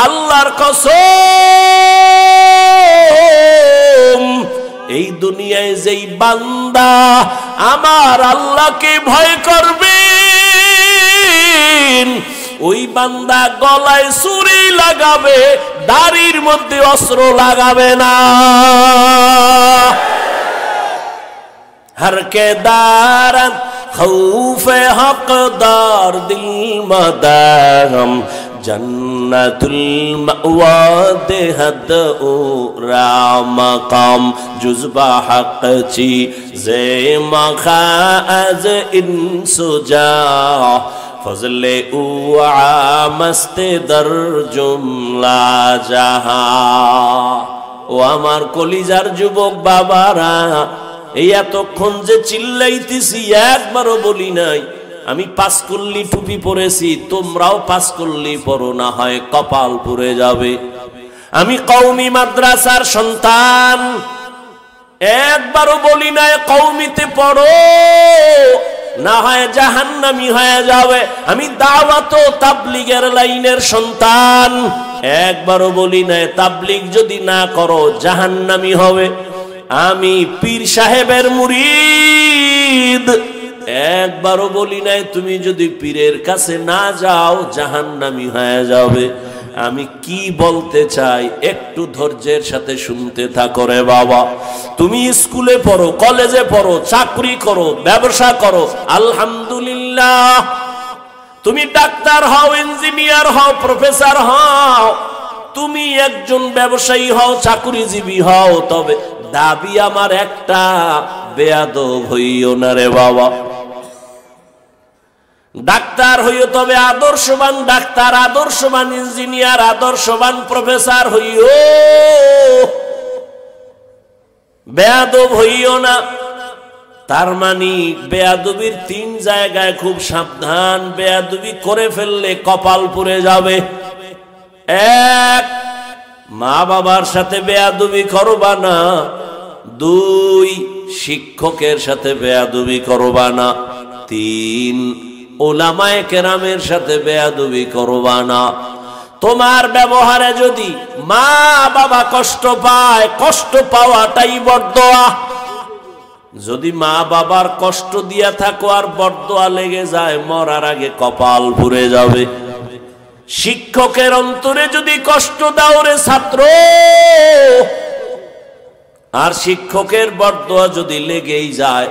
আল্লাহর কসম এই দুনিয়ায় যেই বান্দা আমার আল্লাহকে ভয় করবে ওই বান্দা গলায় ছুরি লাগাবে, দাড়ির মধ্যে অস্ত্র লাগাবে না। हर के दारन खौफे हकदार दिल मदागम जन्नतुल मअवा देहद रामकाम जुज़बा हक ची जे मखाज इंसुजा फजले उआ मस्ते दर जुमला जहा। ओ आमार कलिजार जुबक बाबारा এই এতক্ষণ যে চিল্লাইতেছি একবারও বলি নাই আমি পাঁচকল্লি টুপি পরেছি, তোমরাও পাঁচকল্লি পরো, না হয় কপাল পুড়ে যাবে। আমি কওমি মাদ্রাসার সন্তান, একবারও বলি নাই কওমিতে পড়ো, না হয় জাহান্নামী হয়ে যাবে। আমি দাওয়াত ও তাবলীগের লাইনের সন্তান, একবারও বলি নাই তাবলীগ যদি না করো জাহান্নামী হবে। আমি পীর সাহেবের মুরিদ, একবারও বলি নাই তুমি যদি পীরের কাছে না যাও জাহান্নামী হয়ে যাবে। আমি কি বলতে চাই একটু ধৈর্যের সাথে শুনতে থাকো রে বাবা। তুমি স্কুলে পড়ো, কলেজে পড়ো, চাকরি করো, ব্যবসা করো, আলহামদুলিল্লাহ। তুমি ডাক্তার হও, ইঞ্জিনিয়ার হও, প্রফেসর হও, তুমি একজন ব্যবসায়ী হও, চাকরিজীবী হও, তবে দাবি আমার একটা, বেয়াদব হইও না রে বাবা। ডাক্তার হইও তবে আদর্শবান ডাক্তার, আদর্শবান ইঞ্জিনিয়ার, আদর্শবান প্রফেসর হইও, বেয়াদব হইও না। তার মানে বেয়াদবির তিন জায়গায় খুব সাবধান, বেয়াদবি করে ফেললে কপাল পুড়ে যাবে। এক, মা বাবার সাথে বেয়াদবি করবা না। দুই, শিক্ষকের সাথে বেয়াদবি করবা না। তিন, উলামায়ে কেরামের সাথে বেয়াদবি করবা না। তোমার ব্যবহারে যদি মা বাবা কষ্ট পায়, কষ্ট পাওয়াটাই বরদোয়া। যদি মা বাবার কষ্ট দিয়া থাকো আর বরদোয়া লেগে যায়, মরার আগে কপাল পুড়ে যাবে। শিক্ষকের অন্তরে যদি কষ্ট দাও রে ছাত্র, আর শিক্ষকের বরদোয়া যদি লেগেই যায়,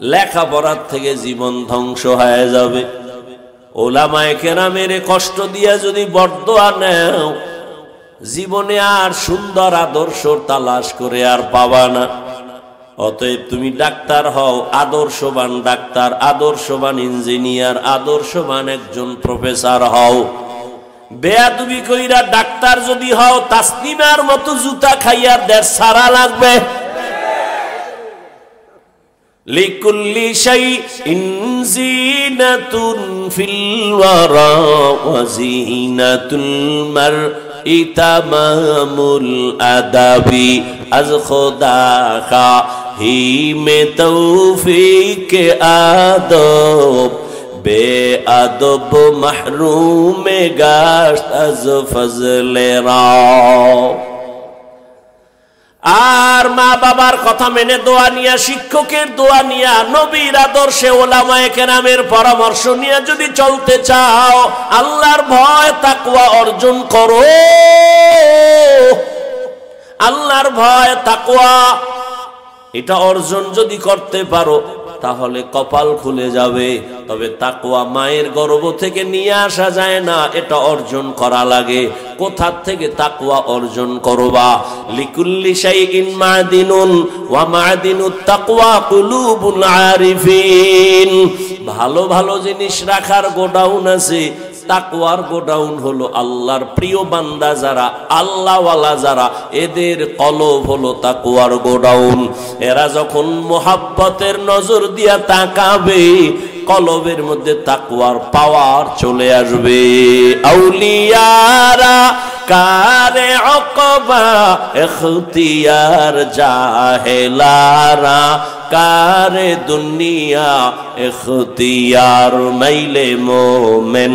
লেখাপড়ার থেকে জীবন ধ্বংস হয়ে যাবে। উলামায়ে কেরামের কষ্ট দিয়া যদি বরদোয়া নেও, জীবনে আর সুন্দর আদর্শ তালাশ করে আর পাবা না। অতএব তুমি ডাক্তার হও, আদর্শবান ডাক্তার, আদর্শবান ইঞ্জিনিয়ার, আদর্শবান একজন প্রফেসর হও। বেয়াদবি কইরা ডাক্তার যদি হও, তাসলিমার মতো জুতা খাইয়া দেড় সারা লাগবে। লিকুল্লি শাইইন জিনাতুন ফিল ওয়ারা ওয়া জিনাতুল মারই তামামুল আদাবি আজ খোদা খা হি মে তৌফিক আদব বেআদব মাহরুম গাশত আজ ফজলে রাও। আর মা বাবার কথা মেনে দোয়া নিয়া, শিক্ষকের দোয়া নিয়া, নবীর আদর্শে, উলামায়ে কেরামের পরামর্শ নিয়ে যদি চলতে চাও, আল্লাহর ভয় তাকওয়া অর্জন করো। আল্লাহর ভয় তাকওয়া এটা অর্জন যদি করতে পারো তাহলে কপাল খুলে যাবে। তবে তাকওয়া মায়ের গর্ভ থেকে নিয়ে আসা যায় না, এটা অর্জন করা লাগে। কোথা থেকে তাকওয়া অর্জন করবা? লিকুল্লি শাইইন মাদিনুন ওয়া মাদিনুত তাকওয়া কুলুবুল আরিফিন। ভালো ভালো জিনিস রাখার গোডাউন আছে, তাকওয়ার গোডাউন হলো আল্লাহর প্রিয় বান্দা যারা, আল্লাহওয়ালা যারা, এদের কলব হলো তাকওয়ার গোডাউন। এরা যখন মোহাব্বতের নজর দিয়া তাকাবে, কলবের মধ্যে তাকওয়ার পাওয়ার চলে আসবে। আউলিয়ারা दारे उक़बा इख्तियार जाहिलारा कारे दुनिया इख्तियार मैले मोमिन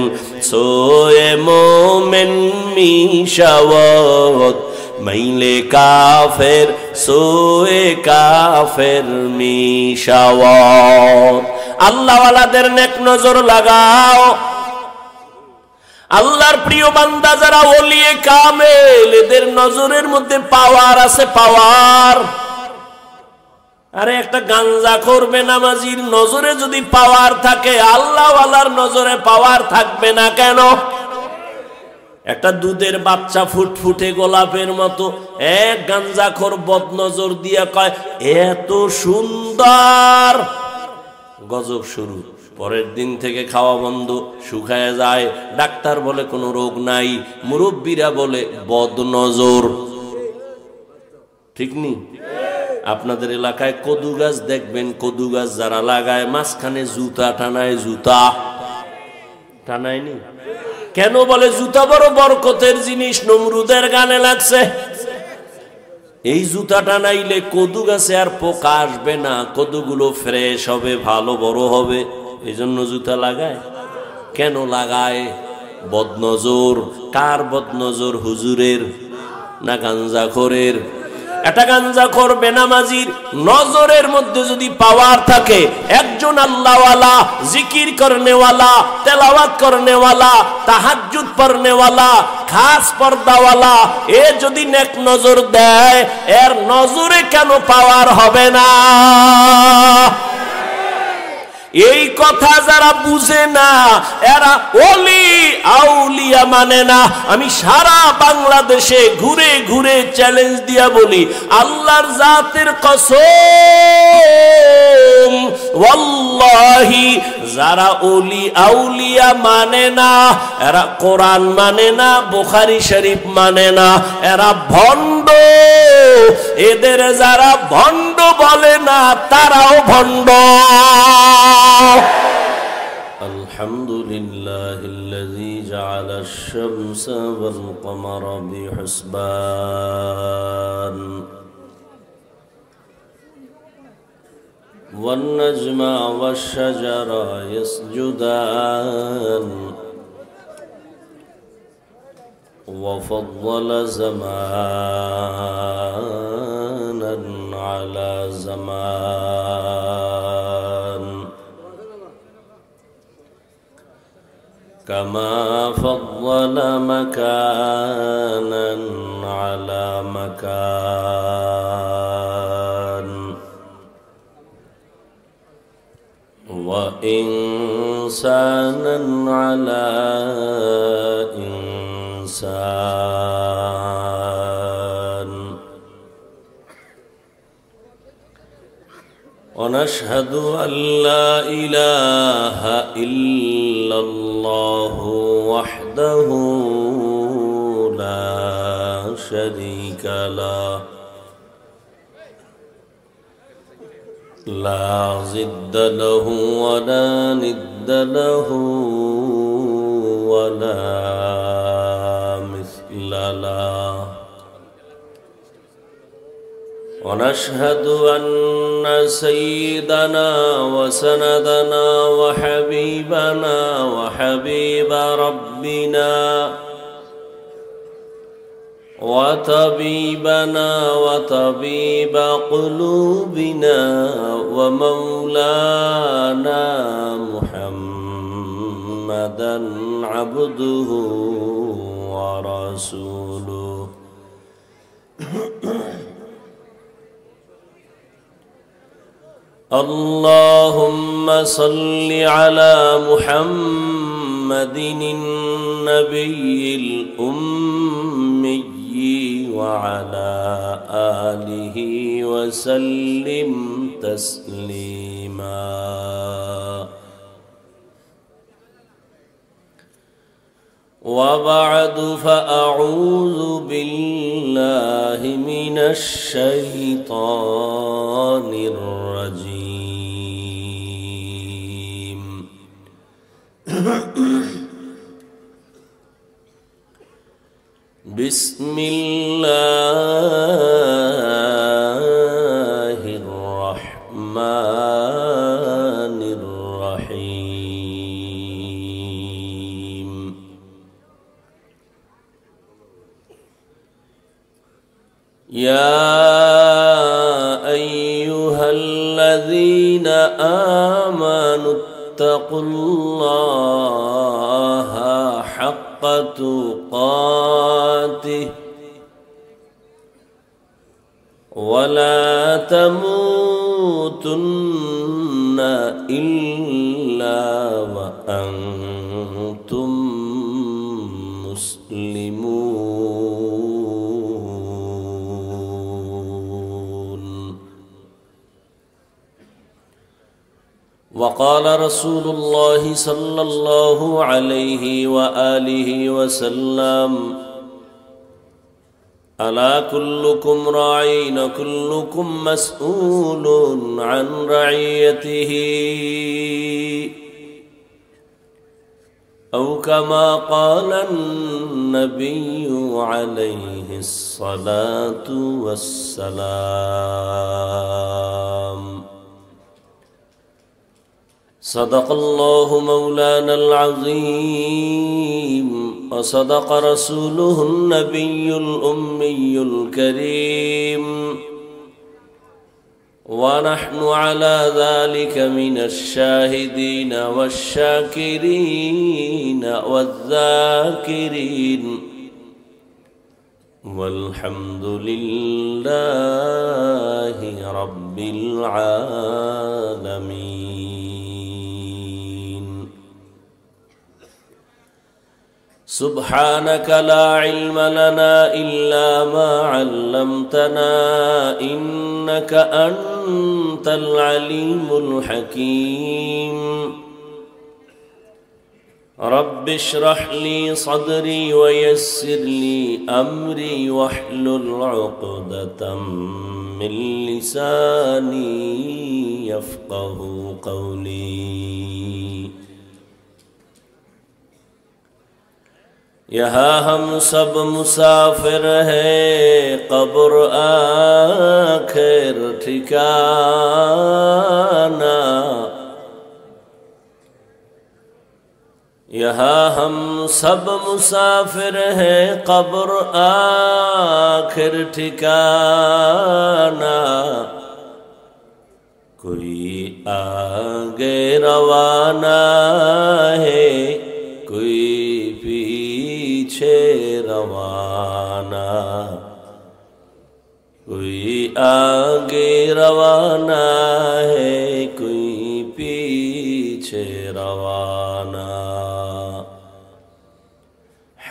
सोए मोमिन मीशावत मैले काफिर सोए काफिर मीशावत আল্লাহ ওয়ালাদের নেক নজর লাগাও আল্লাহর প্রিয় বান্দা যারা ওলিয়ে কামেল এদের নজরের মধ্যে পাওয়ার আছে পাওয়ার আরে একটা গাঞ্জাখোর বেনামাজির নজরে যদি পাওয়ার থাকে আল্লাহ ওয়ালার নজরে পাওয়ার থাকবে না কেন একটা দুধের বাচ্চা ফুটফুটে গোলাপের মতো এক গাঞ্জাখোর বদনজর দিয়া কয় এত সুন্দর গজব শুরু পরের দিন থেকে খাওয়া বন্ধ শুকায় যায় ডাক্তার বলে কোনো রোগ নাই মুরব্বীরা বলে বদনজর ঠিক নি আপনাদের এলাকায় কদু গাছ দেখবেন কদু গাছ যারা লাগায় মাঝখানে জুতা টানায় জুতা টানায়নি কেন বলে জুতা বড় বরকতের জিনিস নমরুদের গানে লাগছে এই জুতা টানাইলে কদু গাছে আর পোকা আসবে না কদুগুলো ফ্রেশ হবে ভালো বড় হবে এই জন্য জুতা লাগায় কেন লাগায় বদনজর কার বদনজর হুজুরের না গাঞ্জাখোরের একটা গাঞ্জাখোর বেনামাজির নজরের মধ্যে যদি পাওয়ার থাকে একজন আল্লাহওয়ালা জিকির করনেওয়ালা তেলাওয়াত করনেওয়ালা তাহাজ্জুদ পড়নেওয়ালা খাস পর্দাওয়ালা এ যদি নেক নজর দেয় এর নজরে কেন পাওয়ার হবে না এই কথা যারা বুঝে না এরা ওলি আউলিয়া মানে না আমি সারা বাংলাদেশে ঘুরে ঘুরে চ্যালেঞ্জ দিয়া বলি আল্লাহর জাতের কসম ওয়াল্লাহি যারা ওলি আউলিয়া মানে না এরা কোরআন মানে না বুখারী শরীফ মানে না এরা ভণ্ড এদের যারা ভণ্ড বলে না তারাও ভণ্ড আলহামদুলিল্লাহিল্লাযী জাআলা আশ-শামসা ওয়াল কমারা বিহুসবান ওয়ান নাজমা ওয়াশ-শাজারা ইয়াসজুদান وفضل زمانا على زمان كما فضل مكانا على مكان وإنسانا على إنسان ونشهد أن لا إله إلا الله وحده لا شريك له لا ضد له ولا ند له ولا مثل له ونشهد أن سيدنا وسندنا وحبيبنا وحبيب ربنا وطبيبنا وطبيب قلوبنا ومولانا محمدا عبده ورسوله اللهم صل على محمد النبي الأمي وعلى آله وسلم تسليما وبعد فأعوذ بالله من الشيطان الرجيم بسم الله الرحمن الرحيم يا أيها الذين آمنوا اتقوا الله حق تقاته ولا تموتن إلا وأنتم مسلمون. وقال رسول الله صلى الله عليه وآله وسلم: ألا كلكم راعٍ كلكم مسؤول عن رعيته، أو كما قال النبي عليه الصلاة والسلام. صدق الله مولانا العظيم، وصدق رسوله النبي الأمي الكريم، ونحن على ذلك من الشاهدين والشاكرين والذاكرين، والحمد لله رب العالمين. سبحانك لا علم لنا إلا ما علمتنا، إنك أنت العليم الحكيم. رب اشرح لي صدري ويسر لي أمري واحلل عقدة من لساني يفقه قولي. یہاں ہم سب مسافر ہیں، قبر آخر ٹھکانہ. یہاں ہم سب مسافر ہیں، قبر آخر ٹھکانہ. کوئی آگے روانہ ہے، کوئی پیچھے روانہ. کوئی آگے روانہ ہے، کوئی پیچھے روانہ.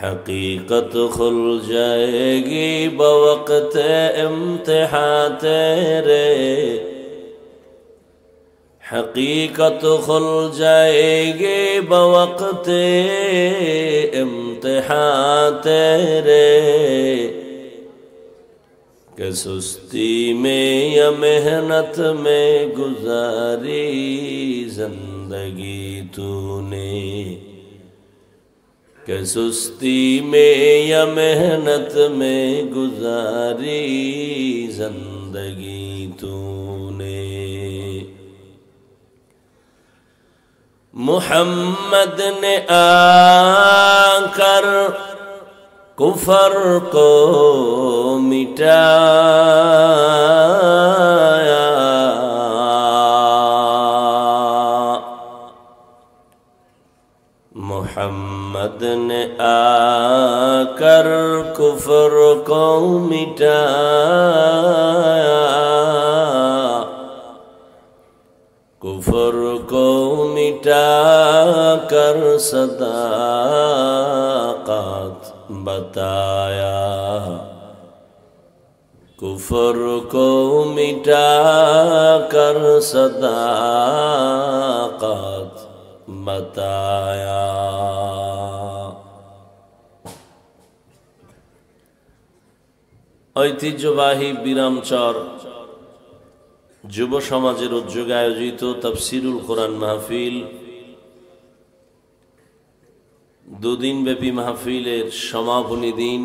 حقیقت کھل جائے گی بوقت امتحان تیرے. حقیقت کھل جائے گی بوقت امتحان تیرے. کہ سستی میں یا محنت میں گزاری زندگی تو نے. کہ سستی میں یا محنت میں گزاری زندگی تو نے. محمد نے آ کر کفر کو مٹایا. محمد نے آ کر کفر کو مٹایا. کفر کو مٹا کر صداقت بتایا. کفر کو مٹا کر صداقت بتایا. ঐতিহ্যবাহী বিরামচর যুব সমাজের উদ্যোগে আয়োজিত তাফসীরুল কোরআন মাহফিল, দুদিনব্যাপী মাহফিলের সমাপনী দিন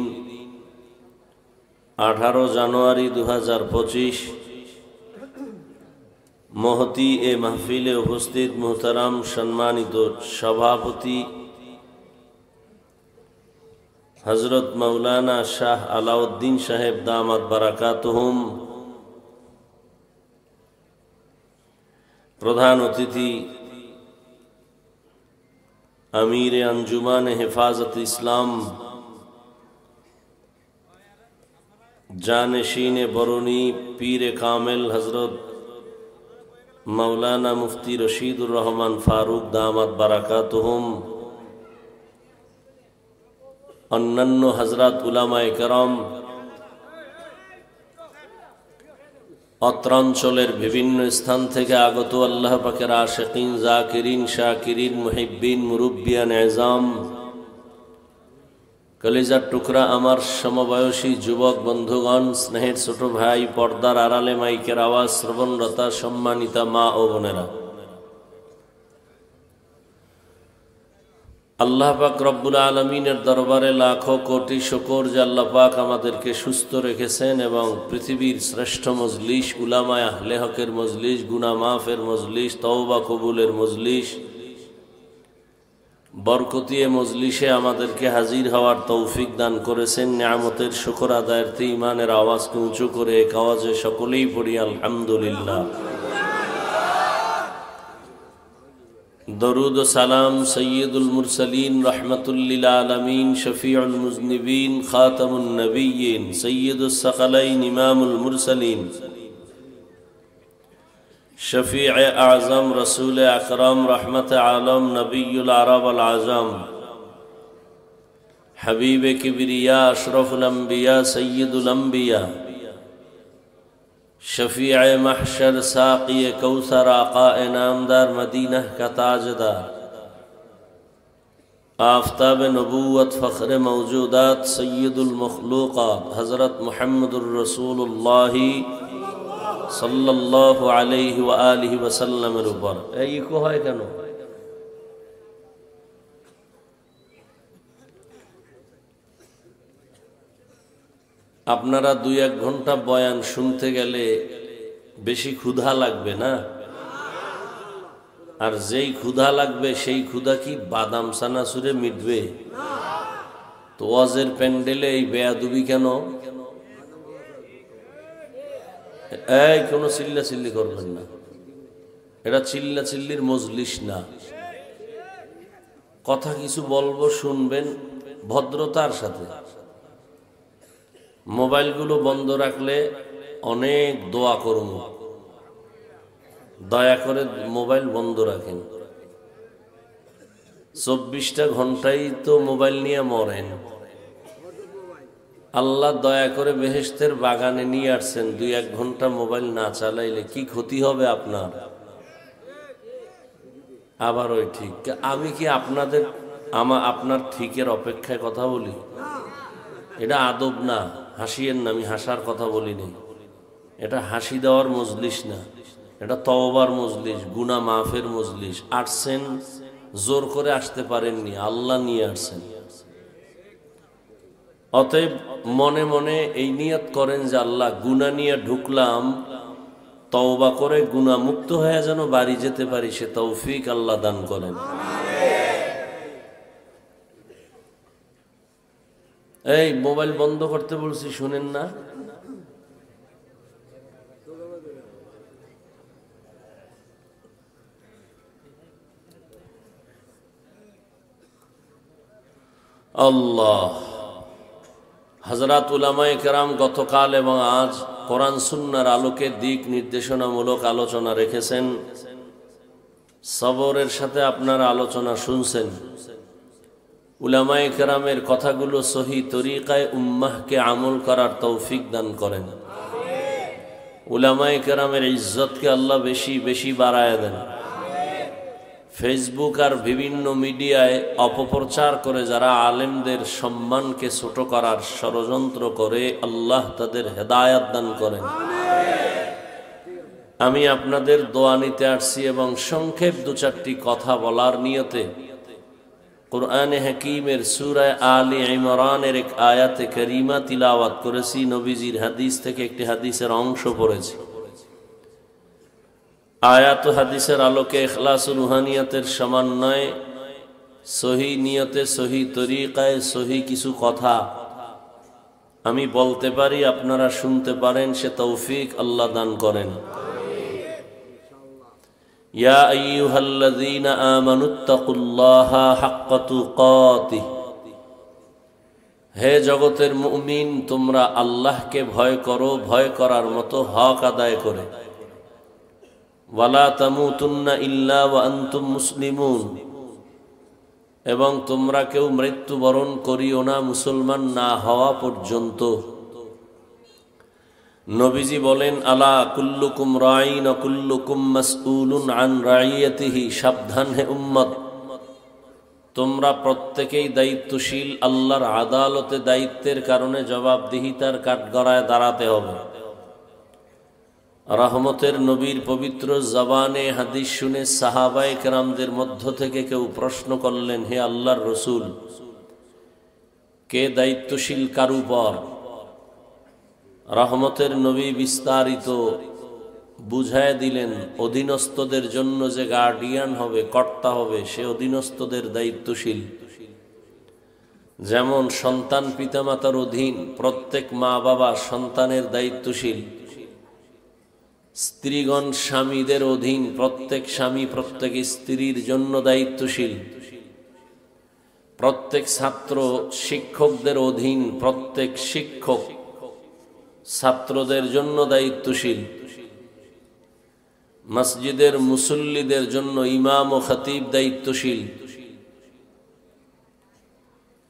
18 জানুয়ারি 2025 মহতি এ মাহফিলে উপস্থিত মোহতারাম সম্মানিত সভাপতি হযরত মাওলানা শাহ আলাউদ্দিন সাহেব দামাত বারাকাতুহুম, প্রধান অতিথি আমির আঞ্জুমান হেফাজত ইসলাম, जानशीन बरनी पीर कामिल हजरत मौलाना मुफ्ती रशीदुर रहमान फारूक दामत बरकातुहुम, अन्नन्न हजरत उलामाए करम, अत्रांचलेर विभिन्न स्थान थेके आगत अल्लाह पाकेर आशिकीन जाकिरीन शाकिरीन मुहिब्बीन मुरुब्बियान एजाम, कलिजार टुकरा आमार समबयसी युवक बंधुगण, स्नेहेर छोट भाई, पर्दार आड़ाले माइकेर आवाज श्रवणरता सम्मानिता मा ओ बोनेरा, आल्लाह पाक रब्बुल आलमीनेर दरबारे लाखो कोटी शुकर जे आल्लाह पाक आमादेरके सुस्थ रेखेछेन एवं पृथिवीर श्रेष्ठ मजलिस उलामाए आहले हकेर मजलिस, गुनाह माफेर मजलिस, तौबा कबुलेर मजलिस, बरकती मजलिसे आमादेरके हाजिर हওয়ার तौफिक दान करेছেন। नियामतेर शुक्र आदायार्थे ईमानेर आवाजके उঁচু করে এক আওয়াজে সকলেই পড়ি আলহামদুলিল্লাহ। दरूद सलाम सय्यदुल मुरसलीन रहमतुल लिल आलमीन शफीउल मुज़निबीन खातमुन नबिय्यीन सय्यदुस सकलैन इमामुल मुरसलीन शफीअ आज़म रसूल अकरम रहमत आलम नबीयुल अरब वल आज़म हबीब किबरिया अशरफुल अंबिया सय्यदुल अंबिया शफीअ महशर साक़ी कौसर आक़ाए नामदार मदीना का ताजदार आफ़ताब नबूवत फ़ख्र मौजूदात सय्यदुल मखलूक़ात हज़रत मुहम्मदुर रसूलुल्लाह सल्लल्लाहु अलैहि व आलिहि वसल्लमेर ऊपर এই ইকো হয় কেন? আপনারা 2-1 ঘন্টা বয়ান শুনতে গেলে বেশি ক্ষুধা লাগবে না? আর যেই ক্ষুধা লাগবে সেই ক্ষুধা কি বাদাম সানাসুরে মিটবে? তো ওয়াজের প্যান্ডেলে এই বেয়াদবি কেন? এই কোনো চিল্লাচিল্লি করবেন না, এটা চিল্লাচিল্লির মজলিস না। কথা কিছু বলবো, শুনবেন ভদ্রতার সাথে। মোবাইলগুলো বন্ধ রাখলে অনেক দোয়া করব, দয়া করে মোবাইল বন্ধ রাখেন। 24টা ঘন্টাই তো মোবাইল নিয়ে মরেন। আল্লাহ দয়া করে বেহেশতের বাগানে নিয়ে আসছেন, 2-1 ঘন্টা মোবাইল না চালাইলে কি ক্ষতি হবে আপনার? আবার ওই ঠিক, আমি কি আপনার ঠিকের অপেক্ষায় কথা বলি? এটা আদব না, হাসিয়েন না, আমি হাসার কথা বলিনি। এটা হাসি দেওয়ার মজলিস না, এটা তওবার মজলিস, গুনাহ মাফের মজলিস। আসছেন, জোর করে আসতে পারেননি, আল্লাহ নিয়ে আসছেন। অতএব মনে মনে এই নিয়ত করেন যে আল্লাহ গুনাহ নিয়ে ঢুকলাম, তওবা করে গুনাহ মুক্ত হয়ে যেন বাড়ি যেতে পারি, সে তৌফিক আল্লাহ দান করেন। এই মোবাইল বন্ধ করতে বলছি, শুনেন না? আল্লাহ হযরত উলামায়ে কেরাম গতকাল এবং আজ কোরআন সুন্নাহর আলোকে দিক নির্দেশনামূলক আলোচনা রেখেছেন। সবরের সাথে আপনারা আলোচনা শুনছেন। উলামায়ে কেরামের কথাগুলো সহি তরিকায় উম্মাহকে আমল করার তৌফিক দান করেন। উলামায়ে কেরামের ইজ্জতকে আল্লাহ বেশি বেশি বাড়ায় দেন। ফেসবুক আর বিভিন্ন মিডিয়ায় অপপ্রচার করে যারা আলেমদের সম্মানকে ছোট করার ষড়যন্ত্র করে, আল্লাহ তাদের হেদায়েত দান করেন। আমি আপনাদের দোয়া নিতে আসছি এবং সংক্ষেপ 2-4টি কথা বলার নিয়তে কুরআনে হাকীমের সূরা আলে ইমরানের এক আয়াতে কারীমা তিলাওয়াত করেছি, নবীজির হাদিস থেকে একটি হাদিসের অংশ পড়েছি। আয়াত ও হাদিসের আলোকে ইখলাস ও রুহানিয়াতের সমন্বয়ে সহি নিয়তে, সহি তরিকায়, সহি কিছু কথা আমি বলতে পারি, আপনারা শুনতে পারেন, সে তৌফিক আল্লাহ দান করেন। ইয়া আইয়ুহাল্লাযীনা আমানুত্তাকুল্লাহা হাক্কা তুকাতিহ, হে জগতের মুমিন, তোমরা আল্লাহকে ভয় করো, ভয় করার মতো হক আদায় করে। ওয়ালা তামুতুন্না ইল্লা ওয়া আনতুম মুসলিমুন, এবং তোমরা কেউ মৃত্যুবরণ করিও না মুসলমান না হওয়া পর্যন্ত। নবীজি বলেন, আলা কুল্লুকুম রাঈন ওয়া কুল্লুকুম মাসউলুন আন রাইয়াতিহি, সাবধান হে উম্মত, তোমরা প্রত্যেকেই দায়িত্বশীল, আল্লাহর আদালতে দায়িত্বের কারণে জবাবদিহিতার কাঠগড়ায় দাঁড়াতে হবে। রহমতের নবীর পবিত্র জবানে হাদিস শুনে সাহাবায়ে কেরামদের মধ্য থেকে কেউ প্রশ্ন করলেন, হে আল্লাহর রসূল, কে দায়িত্বশীল কার উপর? রহমতের নবী বিস্তারিত বুঝায় দিলেন, অধীনস্থদের জন্য যে গার্ডিয়ান হবে, কর্তা হবে, সে অধীনস্থদের দায়িত্বশীল। যেমন সন্তান পিতামাতার অধীন, প্রত্যেক মা বাবা সন্তানের দায়িত্বশীল। স্ত্রীগণ স্বামীদের অধীন, প্রত্যেক স্বামী প্রত্যেক স্ত্রীর জন্য দায়িত্বশীল। প্রত্যেক ছাত্র শিক্ষকদের অধীন, প্রত্যেক শিক্ষক ছাত্রদের জন্য দায়িত্বশীল। মসজিদের মুসল্লিদের জন্য ইমাম ও খতিব দায়িত্বশীল।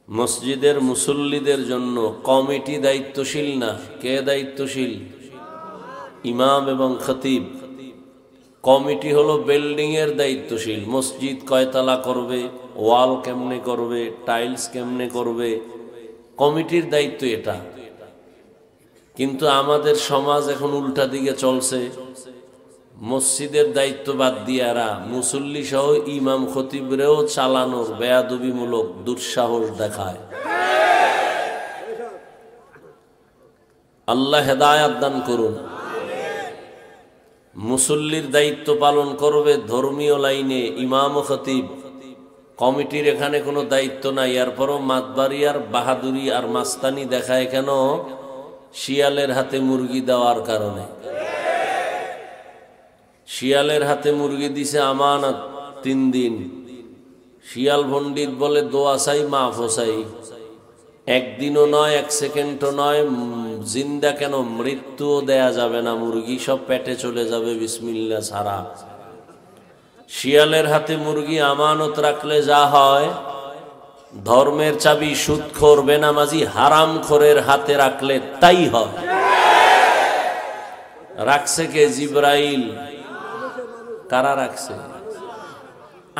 মসজিদের মুসল্লিদের জন্য কমিটি দায়িত্বশীল না, কে দায়িত্বশীল? ইমাম এবং খতিব। কমিটি হলো বিল্ডিং এর দায়িত্বশীল, মসজিদ কয়তলা করবে, ওয়াল কেমনে করবে, টাইলস কেমনে করবে, কমিটির দায়িত্ব এটা। কিন্তু আমাদের সমাজ এখন উল্টা দিকে চলছে, মসজিদের দায়িত্ব বাদ দিয়ে এরা মুসল্লি সহ ইমাম খতিবরেও চালানোর বেয়াদবিমূলক দুঃসাহস দেখায়। আল্লাহ হেদায়াত দান করুন। মুসল্লির দায়িত্ব পালন করবে ধর্মীয় লাইনে ইমাম ও খতিব, কমিটির এখানে কোনো দায়িত্ব নাই। এরপরও মাতবাড়ি আর বাহাদুরি আর মাস্তানি দেখায় কেন? শিয়ালের হাতে মুরগি দেওয়ার কারণে। শিয়ালের হাতে মুরগি দিছে আমানত 3 দিন। শিয়াল পণ্ডিত বলে দোয়া চাই মাফ চাই, একদিনও নয়, 1 সেকেন্ডও নয়, জিন্দা কেন মৃত্যুও দেয়া যাবে না, মুরগি সব পেটে চলে যাবে বিসমিল্লাহ ছাড়া। শিয়ালের হাতে মুরগি আমানত রাখলে যা হয়, ধর্মের চাবি সুদখোর বেনামাজি হারামখোরের হাতে রাখলে তাই হয়। রাখছে কে? জিবরাইল। কারা রাখছে?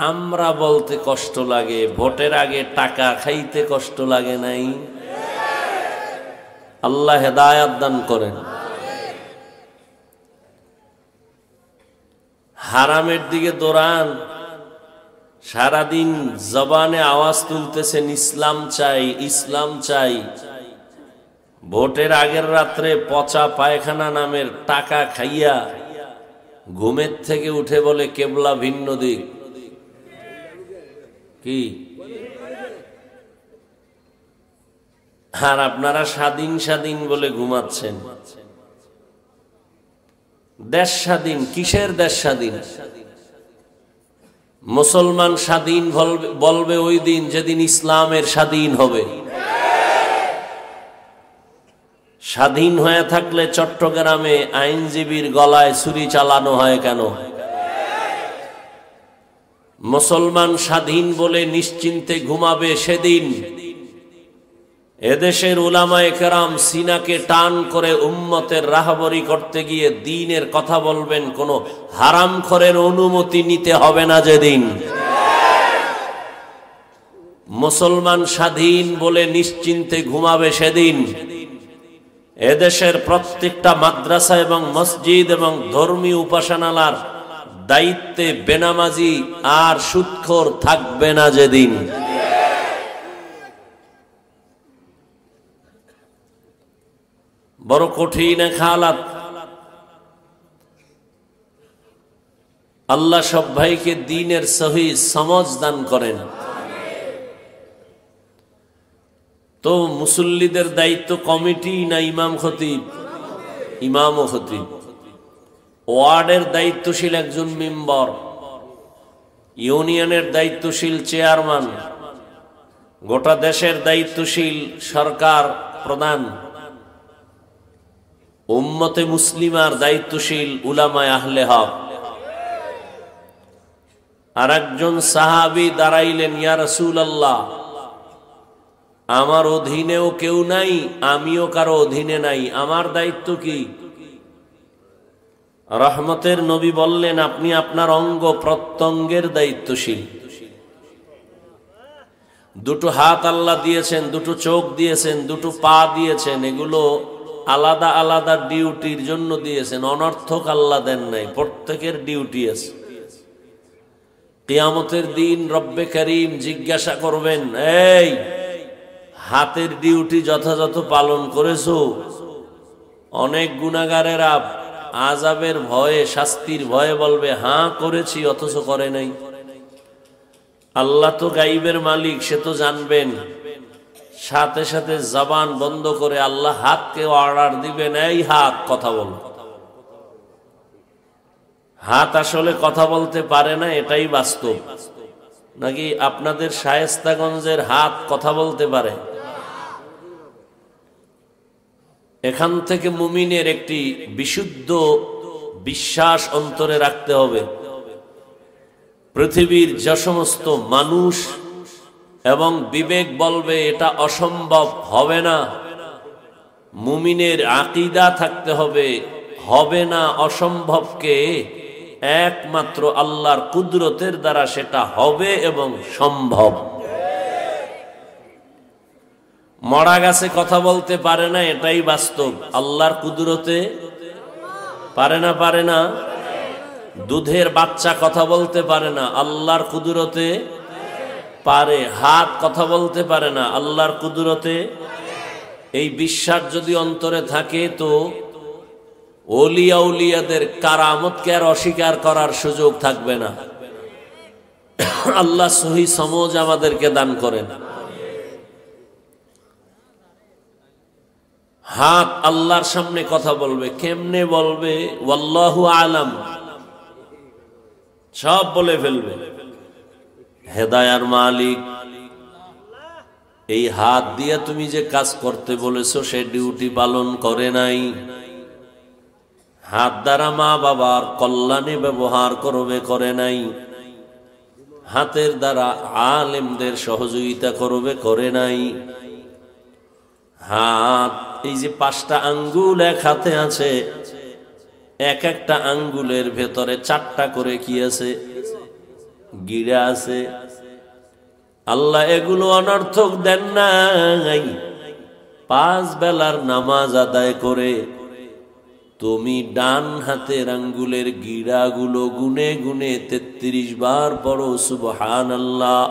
আমরা বলতে কষ্ট লাগে, ভোটের আগে টাকা খাইতে কষ্ট লাগে নাই? আল্লাহ হেদায়াত দান করেন। হারামের দিকে দৌড়ান, সারাদিন জবানে আওয়াজ তুলতেছেন ইসলাম চাই, ইসলাম চাই। ভোটের আগের রাত্রে পচা পায়খানা নামের টাকা খাইয়া ঘুমের থেকে উঠে বলে কেবলা ভিন্ন দিক। কি? আর আপনারা স্বাধীন স্বাধীন বলে ঘুমাচ্ছেন। দেশ স্বাধীন? কিসের দেশ স্বাধীন? মুসলমান স্বাধীন বলবে ওই দিন যেদিন ইসলামের স্বাধীন হবে। স্বাধীন হয়ে থাকলে চট্টগ্রামে আইনজীবীর গলায় ছুরি চালানো হয় কেন? মুসলমান স্বাধীন বলে নিশ্চিন্তে ঘুমাবে সেদিন এদেশের উলামায়ে কেরাম সিনাকে টান করে উম্মতের রাহবরি করতে গিয়ে দ্বীনের কথা বলবেন, কোন হারামখোরের অনুমতি নিতে হবে না যেদিন। মুসলমান স্বাধীন বলে নিশ্চিন্তে ঘুমাবে সেদিন এদেশের প্রত্যেকটা মাদ্রাসা এবং মসজিদ এবং ধর্মীয় উপাসনালয়ের দায়িত্বে বেনামাজি আর সুদখোর থাকবে না যেদিন। বড় কঠিন এক হালাত। আল্লাহ সব ভাইকে দ্বীনের সহি সমঝ দান করেন। তো মুসল্লিদের দায়িত্ব কমিটি না ইমাম খতিব? ইমাম ও খতিব। ওয়ার্ডের দায়িত্বশীল একজন মেম্বার, ইউনিয়নের দায়িত্বশীল চেয়ারম্যান, গোটা দেশের দায়িত্বশীল সরকার প্রধান, উম্মতে মুসলিমার দায়িত্বশীল উলামায়ে আহলে হক। আর একজন সাহাবী দাঁড়াইলেন, ইয়া রাসূলুল্লাহ, আমার অধীনেও কেউ নাই, আমিও কারো অধীনে নাই, আমার দায়িত্ব কি? রহমতের নবী বললেন, আপনি আপনার অঙ্গ প্রত্যঙ্গের দায়িত্বশীল। দুটো হাত আল্লাহ দিয়েছেন, দুটো চোখ দিয়েছেন, দুটো পা দিয়েছেন, এগুলো আলাদা আলাদা ডিউটির জন্য দিয়েছেন, অনর্থক আল্লাহ দেন নাই, প্রত্যেকের ডিউটি আছে। কিয়ামতের দিন রব্বে করিম জিজ্ঞাসা করবেন, এই হাতের ডিউটি যথাযথ পালন করেছো? অনেক গুনাহগারেরা আযাবের ভয়ে, শাস্তির ভয়ে বলবে, হ্যাঁ করেছি, অথচ করে নাই। আল্লাহ তো গাইবের মালিক, সে তো জানবেন। সাথে সাথে জবান বন্ধ করে আল্লাহ হাতকে অর্ডার দিবেন, এই হাত কথা বলো। হাত আসলে কথা বলতে পারে না, এটাই বাস্তব। নাকি আপনাদের শায়েস্তাগঞ্জের হাত কথা বলতে পারে? এখান থেকে মুমিনের একটি বিশুদ্ধ বিশ্বাস অন্তরে রাখতে হবে, পৃথিবীর যে সমস্ত মানুষ এবং বিবেক বলবে এটা অসম্ভব, হবে না, মুমিনের আকীদা থাকতে হবে, হবে না অসম্ভবকে একমাত্র আল্লাহর কুদরতের দ্বারা সেটা হবে এবং সম্ভব। মরা গাছে কথা বলতে পারে না, এটাই বাস্তব। আল্লাহর কুদরতে পারে না, পারে না। দুধের বাচ্চা কথা বলতে পারে না, আল্লাহর কুদরতে পারে। হাত কথা বলতে পারে না, আল্লাহর কুদরতে। এই বিশ্বাস যদি অন্তরে থাকে তো ওলিয়া উলিয়াদের কারামতকে আর অস্বীকার করার সুযোগ থাকবে না। আল্লাহ সহি সমঝ আমাদেরকে দান করেন। হাত আল্লাহর সামনে কথা বলবে, কেমনে বলবে? ওয়াল্লাহু আলাম, সব বলে ফেলবে। হেদায়ার মালিক, এই হাত দিয়ে তুমি যে কাজ করতে বলেছো সে ডিউটি পালন করে নাই। হাত দ্বারা মা বাবার কল্যাণে ব্যবহার করবে, করে নাই। হাতের দ্বারা আলেমদের সহযোগিতা করবে, করে নাই। হাত, এই যে 5টা আঙ্গুল এক হাতে আছে, এক একটা আঙ্গুলের ভেতরে 4টা করে কি আছে? গিরা আছে। আল্লাহ এগুলো অনর্থক দেন নাই। 5 বেলার নামাজ আদায় করে তুমি ডান হাতের আঙ্গুলের গিরাগুলো গুনে গুনে 33 বার পড়ো সুবহানাল্লাহ,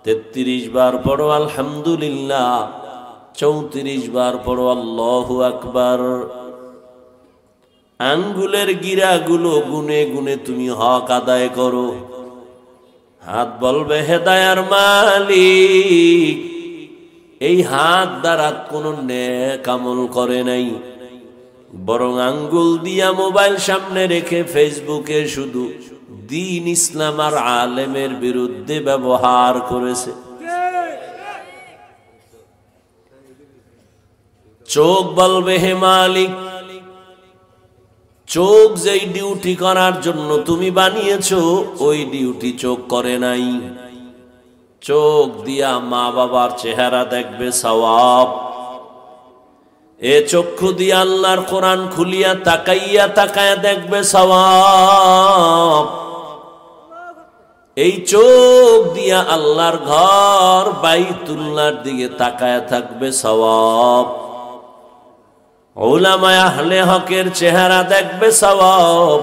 33 বার পড়ো আলহামদুলিল্লাহ, 34 বার পড়ো আল্লাহু আকবার। আঙ্গুলের গিরাগুলো গুনে গুনে তুমি হক আদায় করো। হাত বলবে, হেদায়ার মালিক, এই হাত দ্বারা কোনো নেক আমল করে নাই, বরং আঙ্গুল দিয়া মোবাইল সামনে রেখে ফেসবুকে শুধু দ্বীন ইসলাম আর আলেমের বিরুদ্ধে ব্যবহার করেছে। চোখ বলবে, হে মালিক, চোখ যেই ডিউটি করার জন্য তুমি বানিয়েছো ওই ডিউটি চোখ করে নাই। চোখ দিয়া মা বাবার চেহারা দেখবে, সওয়াব। এ চক্ষু দিয়া আল্লাহর কোরআন খুলিয়া তাকাইয়া তাকায়া দেখবে, সওয়াব। এই চোখ দিয়া আল্লাহর ঘর বাইতুল্লাহর দিকে তাকায়া থাকবে, সওয়াব। উলামায়ে আহলে হকের চেহারা দেখবে, সওয়াব।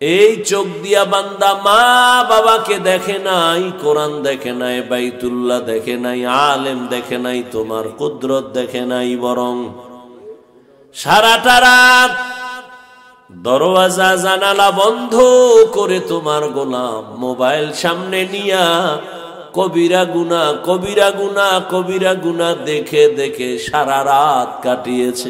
এই চোখ দিয়া বান্দা মা বাবাকে দেখে নাই, কোরআন দেখে নাই, বাইতুল্লাহ দেখে নাই, আলেম দেখে নাই, তোমার কুদরত দেখে নাই, বরং সারাটা রাত দরওয়াজা জানালা বন্ধ করে তোমার গোলাম মোবাইল সামনে নিয়া কবিরা গুনাহ কবিরা গুনাহ কবিরা গুনাহ দেখে দেখে সারা রাত কাটিয়েছে।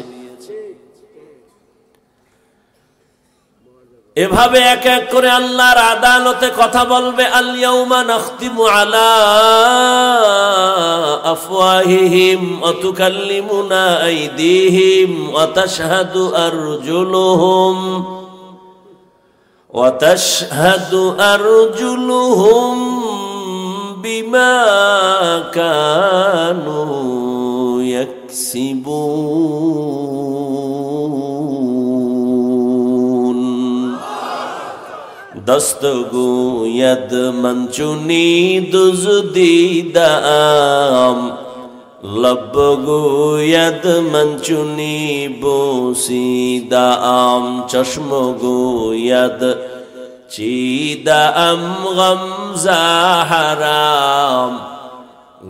এভাবে এক এক করে আল্লাহর আদালতে কথা বলবে। আল ইয়াউমা নাখতিমু আলা আফওয়াহিহিম ওয়া তুকাল্লিমুনা আইদিহিম ওয়া তাশহাদু আরজুলুহুম বিমা কানু ইয়াকসিবুন। দস্ত গোয়দ মঞ্চুনি দুজদিদাম লব গোয়দ মঞ্চুনি বসিদাম চশম গোয়দ চিদাম গমজা হারাম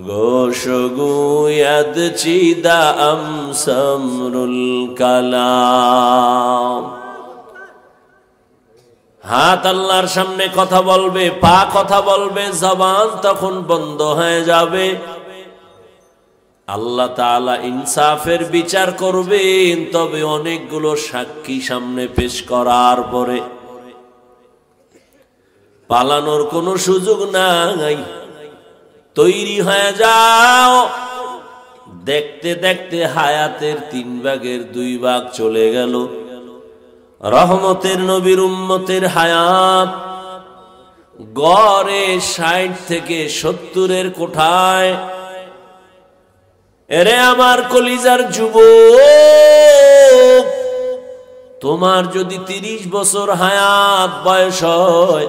গোশ গোয়দ চিদাম সমরুল কালাম। হাত আল্লাহর সামনে কথা বলবে, পা কথা বলবে, জবান তখন বন্ধ হয়ে যাবে। আল্লাহ তাআলা ইনসাফের বিচার করবেন, তবে অনেকগুলো সাক্ষী সামনে পেশ করার পরে পালানোর কোনো সুযোগ নাই। তৈরি হয়ে যাও। দেখতে দেখতে হায়াতের 3 ভাগের 2 ভাগ চলে গেল। রহমতের নবীর উম্মতের হায়াত গড়ে 60 থেকে 70-এর কোঠায়। এরে আমার কলিজার যুবক, তোমার যদি 30 বছর হায়াত বয়স হয়,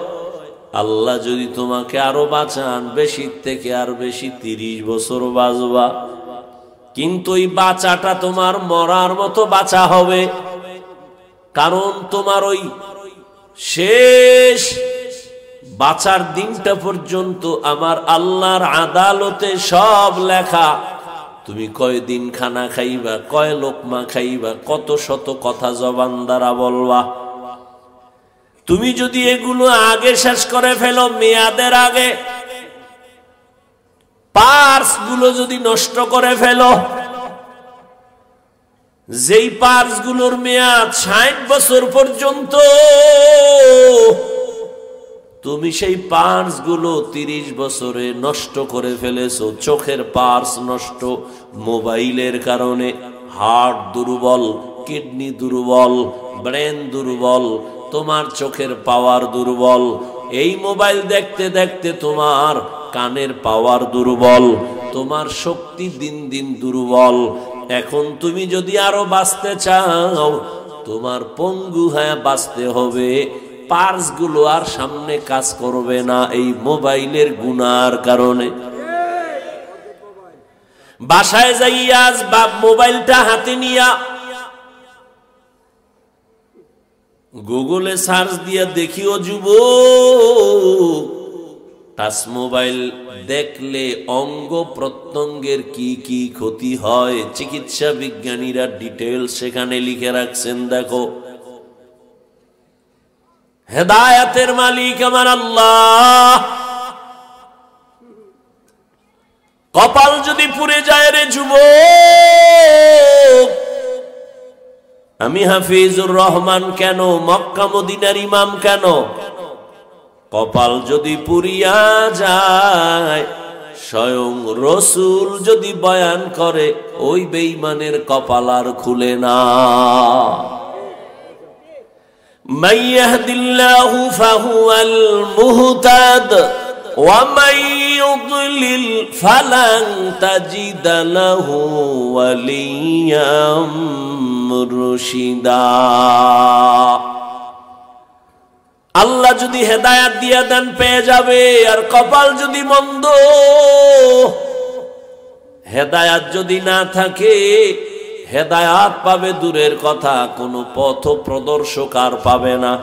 আল্লাহ যদি তোমাকে আরো বাঁচান, বেশি থেকে আর বেশি 30 বছর বাঁচবা। কিন্তু এই বাঁচাটা তোমার মরার মতো বাঁচা হবে, কারণ তোমার ওই শেষ বাঁচার দিনটা পর্যন্ত আমার আল্লাহর আদালতে সব লেখা। তুমি কয়দিন খানা খাইবা, কয় লোকমা খাইবা, কত শত কথা জবান দ্বারা বলবা। তুমি যদি এগুলো আগে শেষ করে ফেলো, মেয়াদের আগে, পার্স গুলো যদি নষ্ট করে ফেলো, যেই পার্স গুলোর মেয়াদ 60 বছর পর্যন্ত, তুমি সেই পার্স গুলো 30 বছরে নষ্ট করে ফেলেছো। চোখের পার্স নষ্ট মোবাইলের কারণে, হার্ট দুর্বল, কিডনি দুর্বল, ব্রেন দুর্বল, তোমার চোখের পাওয়ার দুর্বল। এই মোবাইল দেখতে দেখতে তোমার কানের পাওয়ার দুর্বল, তোমার শক্তি দিন দিন দুর্বল। এখন তুমি যদি আরো বাঁচতে চাও, তোমার পঙ্গু হয়ে বাঁচতে হবে। পার্স গুলো আর সামনে কাজ করবে না এই মোবাইলের গুনার কারণে। বাসায় যাইয়া মোবাইলটা হাতে নিয়া গুগলে সার্চ দিয়া দেখিও যুবক, টাচ মোবাইল দেখলে অঙ্গ প্রত্যঙ্গের কি কি ক্ষতি হয় চিকিৎসা বিজ্ঞানীরা ডিটেইলস সেখানে লিখে রাখছেন। দেখো, হেদায়েতের মালিক আমার আল্লাহ। কপাল যদি পুড়ে যায় রে যুবক, আমি হাফিজুর রহমান কেন, মক্কা মদিনার ইমাম কেন, কপাল যদি পুড়িয়া যায়, স্বয়ং রসুল যদি বয়ান করে, ওই বেঈমানের কপাল আর খুলে না। মান ইয়াহদিল্লাহু ফাহুয়াল মুহতাদ ওয়া মান ইউদ্লিল ফালান তাজিদা লাহু ওয়ালিয়্যাম মুরশিদা। আল্লাহ যদি হেদায়েত দিয়া দেন পেয়ে যাবে, আর কপাল যদি মন্দ, হেদায়েত যদি না থাকে, হেদায়েত পাবে দূরের কথা, কোনো পথ প্রদর্শক আর পাবে না।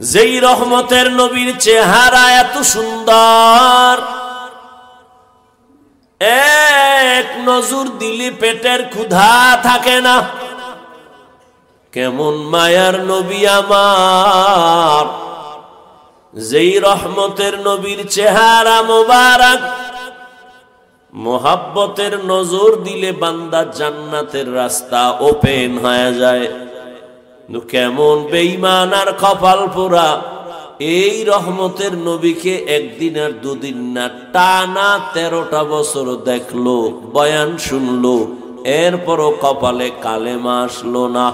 যেই রহমতের নবীর চেহারা এত সুন্দর, এক নজর দিলে পেটের ক্ষুধা থাকে না। কেমন মায়ার নবী আমার, যেই রহমতের নবীর চেহারা মোবারক, মোহাব্বতের নজর দিলে বান্দা জান্নাতের রাস্তা ওপেন হয়ে যায়। কেমন বেঈমান আর কপাল পোড়া এই রহমতের নবীকে একদিন আর দুদিন না, টানা 13টা বছর দেখলো, বয়ান শুনলো, এরপরও কপালে কালেমা আসলো না।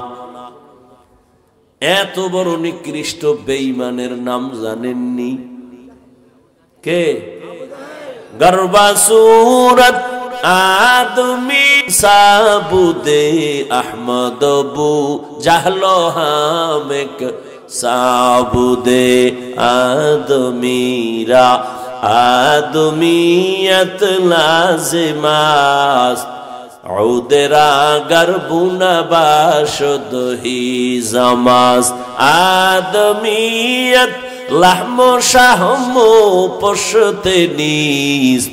এত বড় নিকৃষ্ট বেঈমানের নাম জানেননি? কে? গর্বাসুরত आदमी साबुदे अहमद बू जहलो हामिक साबुदे आदमीरा आदमीयत लाजिमास औदरा गर्बुना बाशद ही जमास आदमीयत लहमो शाहमो पशते नीस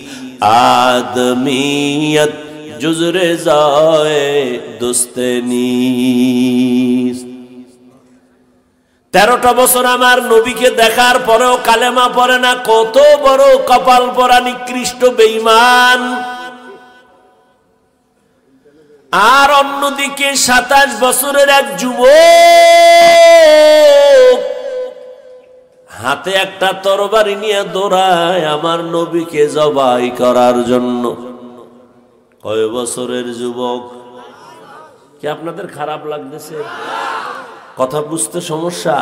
आदमीयत जुजरे जाए दुस्ते नीस। 13টা বছর আমার নবীকে দেখার পরেও কালেমা পড়ে না, কত বড় কপাল পরা নিকৃষ্ট বেঈমান। আর অন্যদিকে 27 বছরের এক যুবক হাতে একটা তরবারি নিয়ে দৌড়ায় আমার নবীকে জবাই করার জন্য। কয় বছরের যুবক? কি আপনাদের খারাপ লাগতেছে? কথা বুঝতে সমস্যা?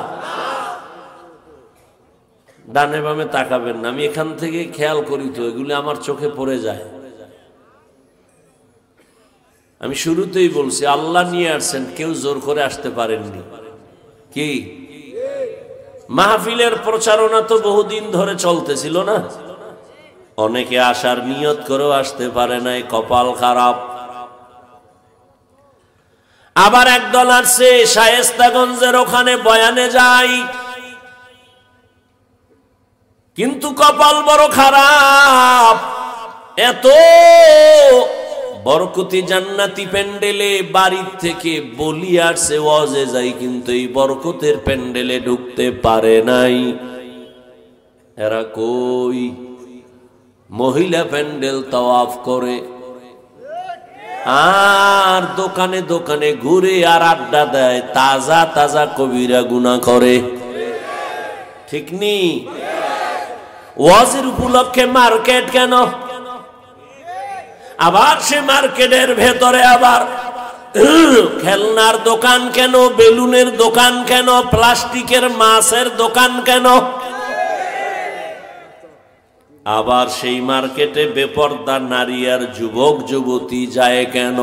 ডানে বামে তাকাবেন না, আমি এখান থেকে খেয়াল করি তো, এগুলি আমার চোখে পড়ে যায়। আমি শুরুতেই বলছি আল্লাহ নিয়ে আসছেন, কেউ জোর করে আসতে পারেননি। কি মাহফিলের প্রচারণা তো বহুদিন ধরে চলতেছিল না, অনেকে আসার নিয়ত করেও আসতে পারে নাই, কপাল খারাপ। আবার একদল আসছে শায়েস্তাগঞ্জের ওখানে বয়ানে যায়, কিন্তু কপাল বড় খারাপ। এত বরকতি জান্নাতি প্যান্ডেলে বাড়ির থেকে বলি আসছে ওয়াজে যাই, কিন্তু এই বরকতের প্যান্ডেলে ঢুকতে পারে নাই। এরা কই? মহিলা প্যান্ডেল তাওয়াফ করে আর দোকানে দোকানে ঘুরে আর আড্ডা দেয়, তাজা তাজা কবিরা গুনাহ করে। ঠিক নি? ওয়াজের উপলক্ষে মার্কেট কেন? আবার সে মার্কেটের ভেতরে আবার খেলনার দোকান কেন, বেলুনের দোকান কেন, প্লাস্টিকের মাছের দোকান কেন? আবার সেই মার্কেটে বেপরদা নারী আর যুবক যুবতী যায় কেন?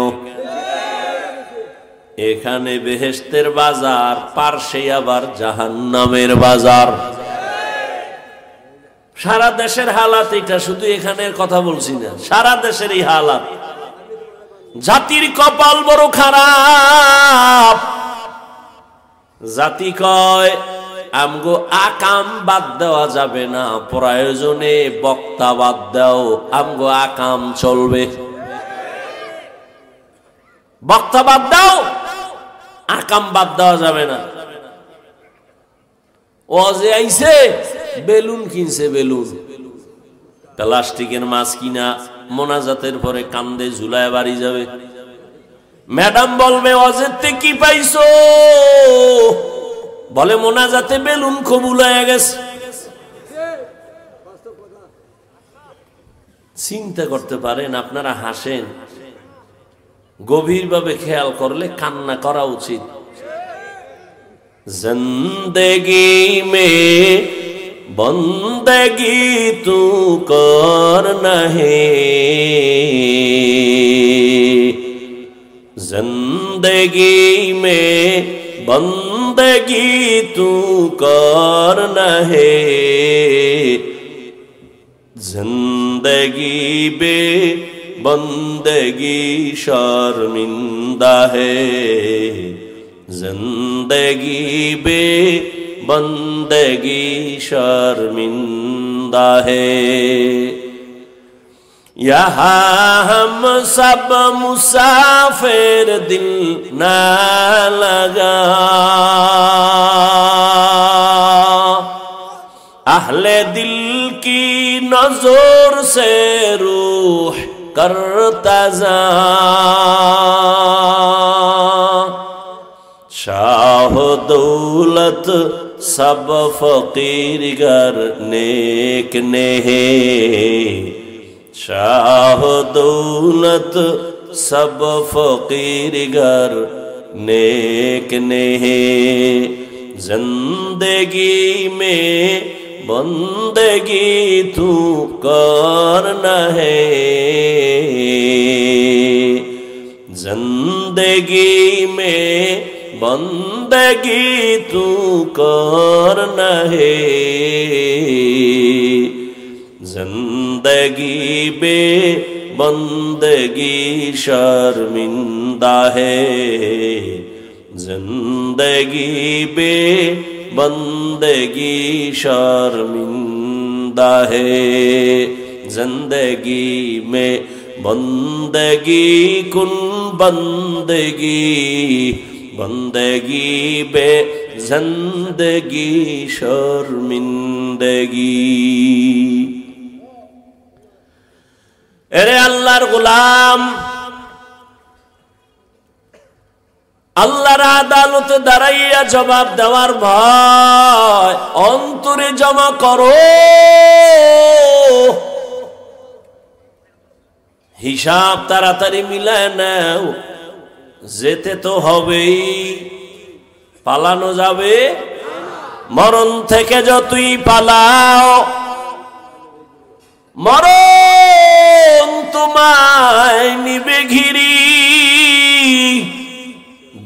এখানে বেহেশতের বাজার, পার্শ্বে আবার জাহান্নামের বাজার। সারা দেশের হালাত এটা, শুধু এখানের কথা বলছি না, সারা দেশের এই হালাত। জাতির কপাল বড় খারাপ। জাতি কয় আমগো আকাম বাদ দেওয়া যাবে না, প্রয়োজনে বক্তা বাদ দাও, আমগো আকাম চলবে। বক্তা বাদ দাও, আকাম বাদ দেওয়া যাবে না। ওয়াজে আইছে, বেলুন কিনছে, বেলুন প্লাস্টিকের মাছ কিনা মোনাজাতের পরে কান্দে ঝুলায় বাড়ি যাবে। ম্যাডাম বলবে ওয়াজেতে কি পাইছো? বলে মোনাজাতে বেলুন কবুল হয়ে গেছে। চিন্তা করতে পারেন? আপনারা হাসেন, গভীরভাবে খেয়াল করলে কান্না করা উচিত। जिंदगी में बंदगी तू करना है, जिंदगी में बंदगी तू करना है, जिंदगी बे बंदगी शर्मिंदा है, जिंदगी बे बंदगी शर्मिंदा है। यहाँ हम सब मुसाफिर दिल न लगा, अहले दिल की नजर से रूह करता जा, शाह दौलत सब फकीर गर नेक ने है, शाह दौलत सब फकीर गर नेक ने है। जिंदगी में बंदगी तू करना है, जिंदगी में बंदगी तू करना है। जिंदगी बे बंदगी शर्मिंदा है, जिंदगी बे बंदगी शर्मिंदा है। जिंदगी में बंदगी कुन बंदगी, बंदगी बे जिंदगी शर्मिंदगी। एरे अल्लाहर गुलाम, আল্লাহর আদালতে দাঁড়াইয়া জবাব দেওয়ার ভয় অন্তরে জমা করো। হিসাব তাড়াতাড়ি মিলায় নাও, যেতে তো হবেই, পালানো যাবে? মরণ থেকে যতই পালাও, মরণ তোমায় নিবে ঘিরি।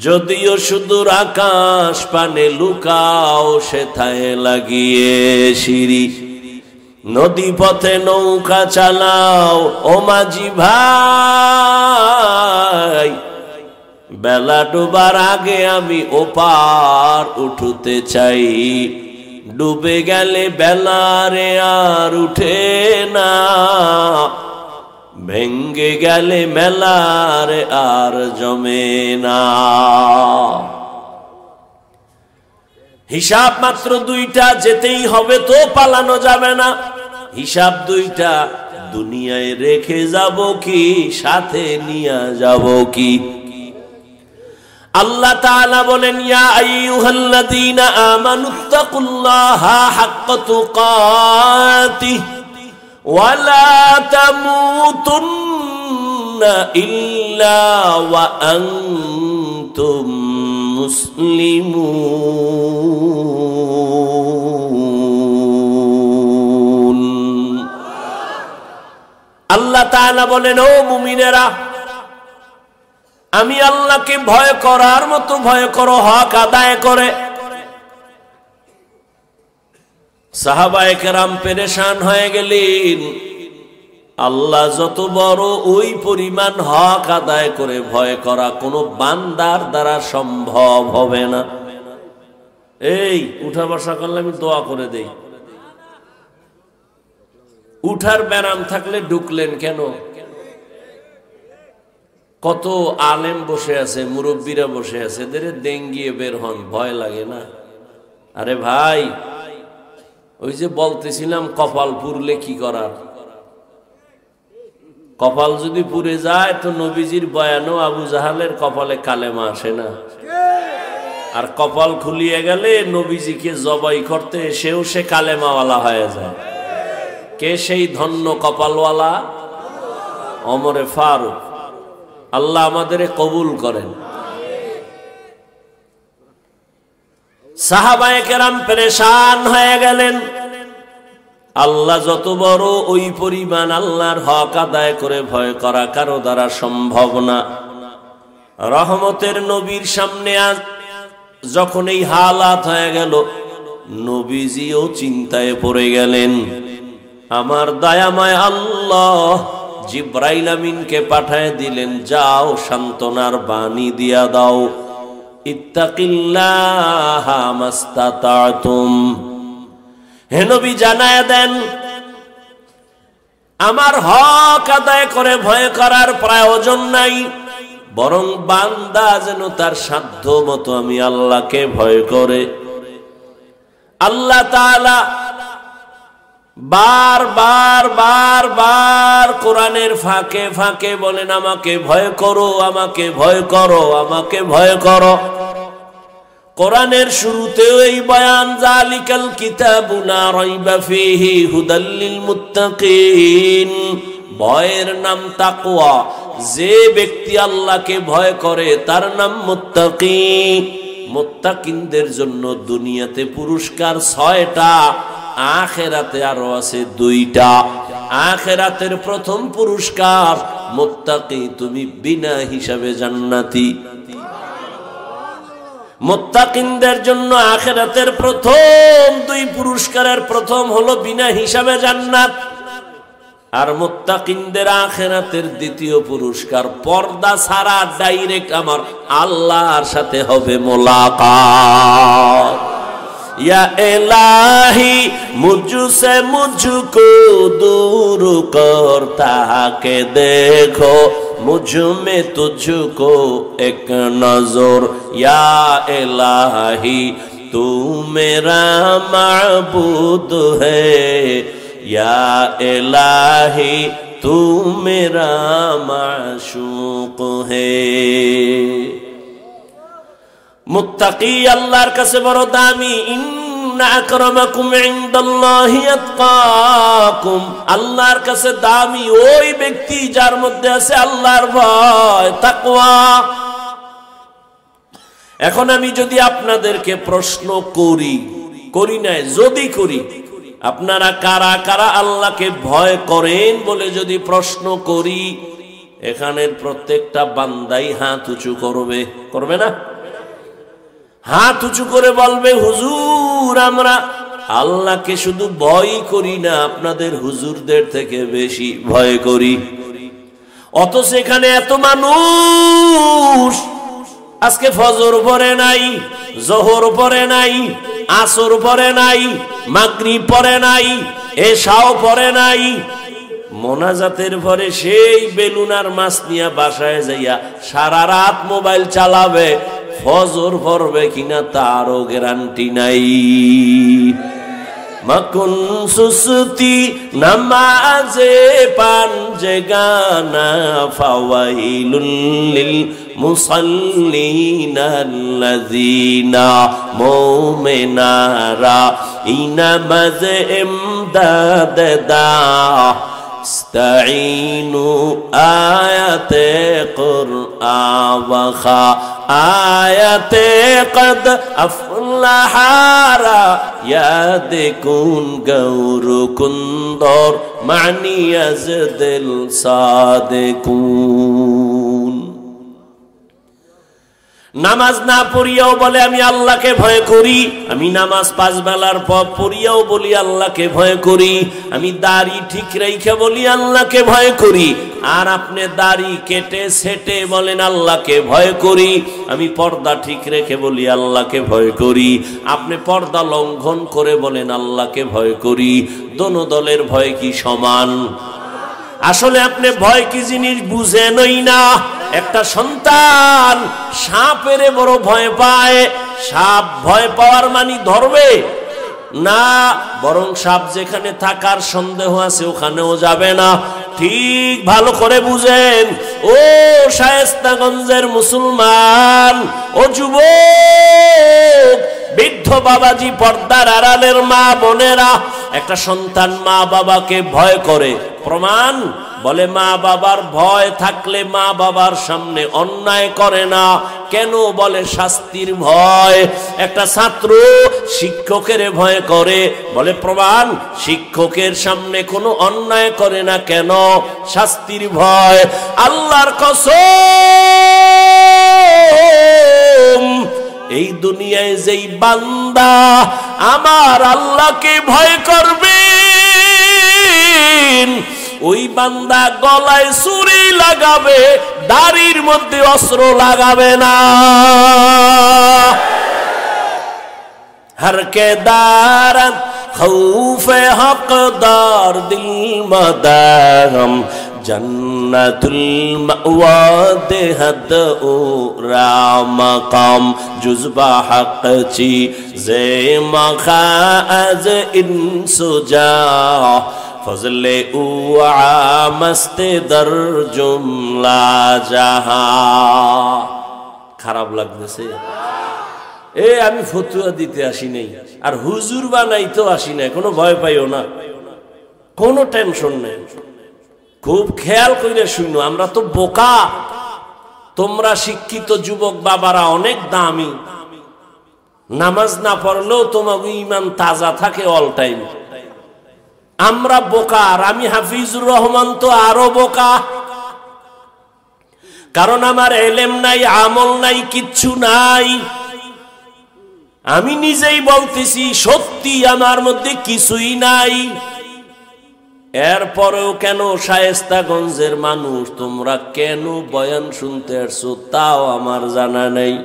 যদিও সুদূর আকাশ পানে লুকাও, সেথায় লাগিয়ে সিঁড়ি। নদী পথে নৌকা চালাও ও মাঝি ভাই, বেলা ডুবার আগে আমি ওপার উঠতে চাই। ডুবে গেলে বেলারে আর উঠে না, ভেঙ্গে গেলে মেলার আর জমে না। হিসাব মাত্র দুইটা, যেতেই হবে তো, পালানো যাবে না। হিসাব দুইটা, দুনিয়ায় রেখে যাব কি সাথে নিয়ে যাব কি? আল্লাহ তাআলা বলেন, ইয়া আইয়ুহাল্লাযীনা আমানুত্তাকুল্লাহা হাক্কা তুকাতিহি ওয়ালা তামুতুন্না ইল্লা ওয়া আনতুম মুসলিমুন। আল্লাহ তাআলা বলেন, ও মুমিনেরা, আমি আল্লাহকে ভয় করার মতো ভয় করো, হক আদায় করে। সাহাবায়ে কেরাম পেরেশান হয়ে গেলেন। আল্লাহ যত বড়, ওই পরিমাণ হক আদায় করে ভয় করা কোনো বান্দার দ্বারা সম্ভব হবে না। এই উঠা বসা করলে আমি দোয়া করে দেই, উঠার ব্যারাম থাকলে ঢুকলেন কেন? কত আলেম বসে আছে, মুরব্বীরা বসে আছে, এদের ডেঙ্গিয়ে বের হন, ভয় লাগে না? আরে ভাই, ওই যে বলতেছিলাম কপাল পুরলে কি করার? কপাল যদি পুড়ে যায় তো নবীজির বয়ানও আবু জাহালের কপালে কালেমা আসে না। আর কপাল খুলিয়ে গেলে নবীজিকে জবাই করতে এসেও সে কালেমাওয়ালা হয়ে যায়। কে সেই ধন্য কপালওয়ালা? ওমরে ফারুক। আল্লাহ আমাদের কবুল করেন। সাহাবায়ে কেরাম পেরেশান হয়ে গেলেন। আল্লাহ যত বড়, ওই পরিমাণ আল্লাহর হক আদায় করে ভয় করা কারো দ্বারা সম্ভব না। রহমতের নবীর সামনে আজ যখন এই হালাত হয়ে গেল, নবীজিও চিন্তায় পড়ে গেলেন। আমার দয়াময় আল্লাহ জিব্রাইল আমিনকে পাঠায় দিলেন, যাও সান্ত্বনার বাণী দিয়া দাও। ইত্তাকিল্লাহা মাস্তাতাতুম। হে নবী জানায়া দেন, আমার হক আদায় করে ভয় করার প্রয়োজন নাই, বরং বান্দা যেন তার সাধ্য মতো আমি আল্লাহকে ভয় করে। আল্লাহ তাআলা বার বার বার বার কোরআনের ফাঁকে ফাঁকে বলেন, আমাকে ভয় করো, আমাকে ভয় করো, আমাকে ভয় করো। কোরআনের শুরুতেও এই বয়ান, যালিকাল কিতাবু লা রাইবা ফীহি হুদাল লিল মুত্তাকিন। ভয়ের নাম তাকওয়া। যে ব্যক্তি আল্লাহকে ভয় করে তার নাম মুত্তাকি। মুত্তাকিনদের জন্য দুনিয়াতে পুরস্কার 6টা, আখিরাতে আরো আছে 2টা। আখিরাতের প্রথম পুরস্কার মুত্তাকি, তুমি বিনা হিসাবে জান্নাতি। মুত্তাকিনদের জন্য আখিরাতের প্রথম 2 পুরস্কারের প্রথম হলো বিনা হিসাবে জান্নাত। আর মুত্তাকিনদের আখিরাতের দ্বিতীয় পুরস্কার পর্দা ছাড়া ডাইরেক্ট আমার আল্লাহর সাথে হবে মোলাকাত। या इलाही मुझसे मुझको दूर करता के देखो मुझ में तुझको एक नजर। या इलाही तू मेरा माबूद है, या इलाही तू मेरा माशूक है। मुत्तकी अल्लाहर काছে বড় দামি। ইন্না আকরামাকুম ইনদাল্লাহি আতকাকুম। আল্লাহর কাছে দামি ওই ব্যক্তি যার মধ্যে আছে আল্লাহর ভয়, তাকওয়া। এখন আমি যদি আপনাদেরকে প্রশ্ন করি না, যদি করি, আপনারা কারা কারা আল্লাহকে ভয় করেন বলে যদি প্রশ্ন করি, এখানের প্রত্যেকটা বান্দাই হাত উঁচু করবে না? হাত উঁচু করে বলবে, হুজুর আমরা আল্লাহকে শুধু ভয় করি না, আপনাদের হুজুরদের থেকে বেশি ভয় করি। অথচ এখানে এত মানুষ আজকে ফজর পড়ে নাই, জোহর পড়ে নাই, আসর পড়ে নাই, মাগরিব পড়ে নাই, এশাও পড়ে নাই, মোনাজাতের পরে সেই বেলুনার মাছ নিয়ে বাসায় যাইয়া সারা রাত মোবাইল চালাবে। ফজর পড়বে কিনা তারও গ্যারান্টি নাই। মাকুন সুস্তি নামাজে পাঞ্জে গানা ফাওয়াইলুল লিল মুসাল্লিনা আল্লাযিনা মুমিনারা ইনামাজে ইমদাদ দা ইস্তাঈনু আয়াতে কুরআন ওয়া খা আয়াতে কদ আফলাহারা ইয়াদিকুন গৌরকুন্দর মানি আজদিল সাদিকুন। নামাজ না পড়িয়াও বলে আমি আল্লাহকে ভয় করি, আমি নামাজ 5 বেলার পর পড়িয়াও বলি আল্লাহকে ভয় করি, আমি দাড়ি ঠিক রেখে বলি আল্লাহকে ভয় করি। আর আপনি দাড়ি কেটে সেটে বলেন আল্লাহকে ভয় করি, আমি পর্দা ঠিক রেখে বলি আল্লাহকে ভয় করি। আপনি পর্দা লঙ্ঘন করে বলেন আল্লাহকে ভয় করি। দোনো দলের ভয় কি সমান? আসলে আপনি ভয় কি জিনিস বুঝেনই না। একটা সন্তান সাপের বড় ভয় পায়, সাপ ভয় পাওয়ার মানে ধরবে না, বরং সাপ যেখানে থাকার সন্দেহ আছে ওখানেও যাবে না। ঠিক ভালো করে বুঝেন ও শায়েস্তাগঞ্জের মুসলমান, ও যুবক, বৃদ্ধ বাবাজি, পর্দার আড়ালের মা বোনেরা, একটা সন্তান মা বাবাকে ভয় করে, প্রমাণ বলে মা বাবার ভয় থাকলে মা বাবার সামনে অন্যায় করে না। কেন? বলে শাস্তির ভয়। একটা ছাত্র শিক্ষকের ভয় করে, বলে প্রমাণ শিক্ষকের সামনে কোনো অন্যায় করে না। কেন? শাস্তির ভয়। আল্লাহর কসম, এই দুনিয়ায় যেই বান্দা আমার আল্লাহকে ভয় করবে ওই বান্দা গলায় ছুরি লাগাবে, দাড়ির মধ্যে অস্ত্র লাগাবে না। हर के दारत खौफे हकदार दिल मदाम जन्नतुल मअवा देहद रामकाम जुज़बा हक ची जे मखाज इंसुजा फजले उआ मस्ते दर जुमला जहा। খারাপ লাগতেছে? আমি ফতুয়া দিতে আসি নাই, আর হুজুর বানাইতেও আসি নাই। কোনো ভয় পাইও না, কোনো টেনশন নেই। খুব খেয়াল করে শুনো, আমরা তো বোকা, তোমরা শিক্ষিত যুবক বাবারা অনেক দামি। নামাজ না পড়লেও তোমাকে ঈমান তাজা থাকে অল টাইম। আমরা বোকা, আর আমি হাফিজুর রহমান তো আরো বোকা। কারণ আমার এলেম নাই, আমল নাই, কিচ্ছু নাই। আমি নিজেই বলতেছি সত্যি আমার মধ্যে কিছুই নাই। এরপরেও কেন শায়েস্তাগঞ্জের মানুষ তোমরা কেন বয়ান শুনতে আসছো তাও আমার জানা নেই।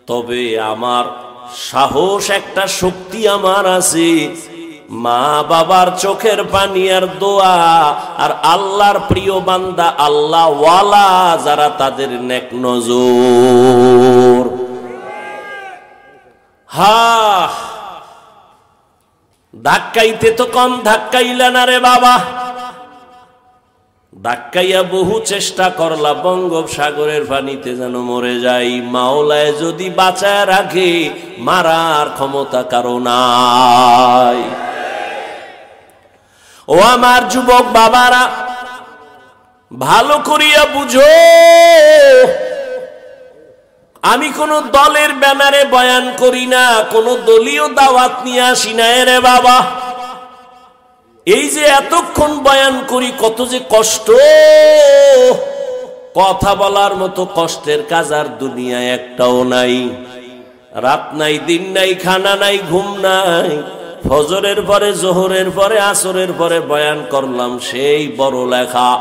তবে আমার সাহস, একটা শক্তি আমার আছে। মা বাবার চোখের পানি আর দোয়া, আর আল্লাহর প্রিয় বান্দা আল্লাহ ওয়ালা যারা, তাদের নেক নজর। ধাক্কাইতে তো কম ধাক্কাইলা না রে বাবা। ধাক্কাইয়া বহু চেষ্টা করলা, বঙ্গোপসাগরের পানিতে যেন মরে যাই। মাওলায় যদি বাঁচায় রাখে, মারার ক্ষমতা কারো নাই। ও আমার যুবক বাবারা, ভালো করিয়া বুঝো, আমি কোন দলের ব্যানারে বয়ান করি না, কোন দলীয় দাওয়াত নিয়ে আসি না রে বাবা। এই যে এতক্ষণ বয়ান করি, কত যে কষ্ট। কথা বলার মতো কষ্টের কাজ আর দুনিয়ায় একটাও নাই। রাত নাই, দিন নাই, খানা নাই, ঘুম নাই। ফজরের পরে, জোহরের পরে, আসরের পরে বয়ান করলাম, সেই বড় লেখা।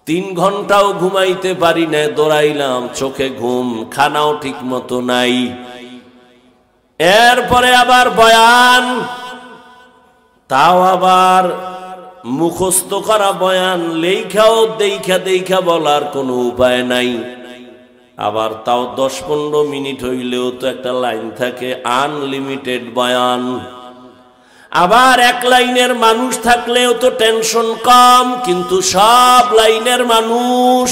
3 ঘন্টাও ঘুমাইতে পারি না, দৌড়াইলাম, চোখে ঘুম, খানাও ঠিক মতো নাই। এরপরে আবার বয়ান, তাও আবার মুখস্থ করা বয়ান, লেখাও দেখা দেখা বলার কোনো উপায় নাই। আবার তাও 10-15 মিনিট হইলেও তো একটা লাইন থাকে, আনলিমিটেড বয়ান। আবার এক লাইনের মানুষ থাকলেও তো টেনশন কম, কিন্তু সব লাইনের মানুষ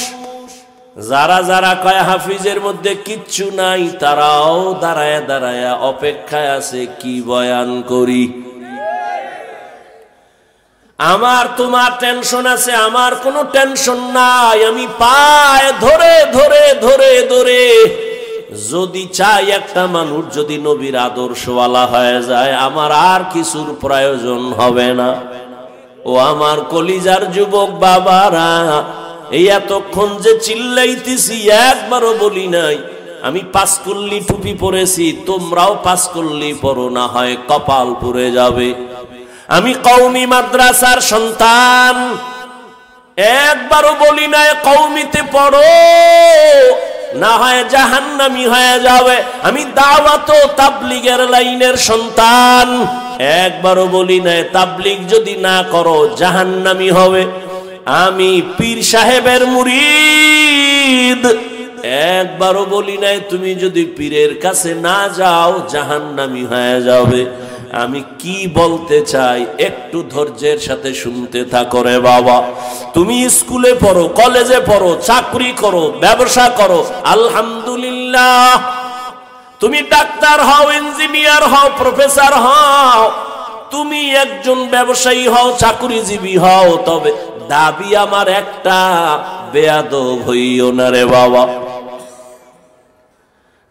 যারা যারা কয় হাফিজের মধ্যে কিচ্ছু নাই, তারাও দাঁড়ায় দাঁড়ায় অপেক্ষায় আছে কি বয়ান করি। আমার তোমার টেনশন আছে, আমার কোনো টেনশন নাই। আমি পায়ে ধরে ধরে ধরে ধরে যদি চাই একটা মানুষ যদি নবীর আদর্শওয়ালা হয়ে যায়, আমার আর কিছুর প্রয়োজন হবে না। ও আমার কলিজার যুবক বাবারা, এই এতক্ষণ যে চিল্লাইতেছি একবারও বলি নাই আমি 5 কল্লি টুপি পরেছি, তোমরাও 5 কল্লি পরো, না হয় কপাল পুড়ে যাবে। আমি কওমি মাদ্রাসার সন্তান, একবারও বলি নাই কওমিতে পড়ো, না হয় জাহান্নামী হয়ে যাবে। আমি দাওয়াত ও তাবলীগের লাইনের সন্তান, একবারও বলি নাই তাবলীগ যদি না করো জাহান্নামী হবে। আমি পীর সাহেবের মুরিদ, একবারও বলি নাই তুমি যদি পীরের কাছে না যাও জাহান্নামী হয়ে যাবে। আমি কি বলতে চাই একটু ধৈর্যের সাথে শুনতে থাকো রে বাবা। তুমি স্কুলে পড়ো, কলেজে পড়ো, চাকরি করো, ব্যবসা করো, আলহামদুলিল্লাহ। তুমি ডাক্তার হও, ইঞ্জিনিয়ার হও, প্রফেসর হও, তুমি একজন ব্যবসায়ী হও, চাকরিজীবী হও, তবে দাবি আমার একটা, বেয়াদব হইও না রে বাবা।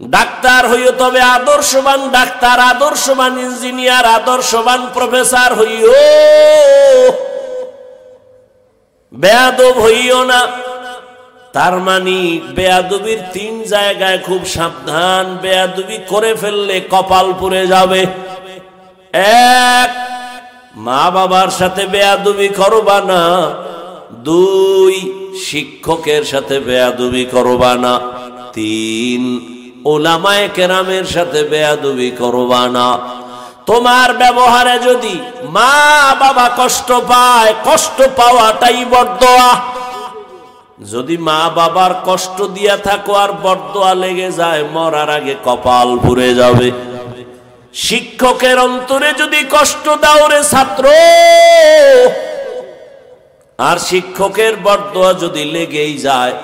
ডাক্তার হইও তবে আদর্শবান ডাক্তার, আদর্শবান ইঞ্জিনিয়ার, আদর্শবান প্রফেসর হইও, বেয়াদব হইও না। তার মানে বেয়াদবির 3 জায়গায় খুব সাবধান। বেয়াদবি করে ফেললে কপাল পুড়ে যাবে। 1, মা বাবার সাথে বেয়াদবি করবা না। 2 শিক্ষকের সাথে বেয়াদবি করবা না। 3 উলামায়ে কেরামের সাথে বেয়াদবি করবা না। তোমার ব্যবহারে যদি মা বাবা কষ্ট পায়, কষ্ট পাওয়াটাই বরদোয়া। যদি মা বাবার কষ্ট দিয়া থাকো আর বরদোয়া লেগে যায়, মরার আগে কপাল পুড়ে যাবে। শিক্ষকের অন্তরে যদি কষ্ট দাও রে ছাত্র, আর শিক্ষকের বরদোয়া যদি লেগেই যায়,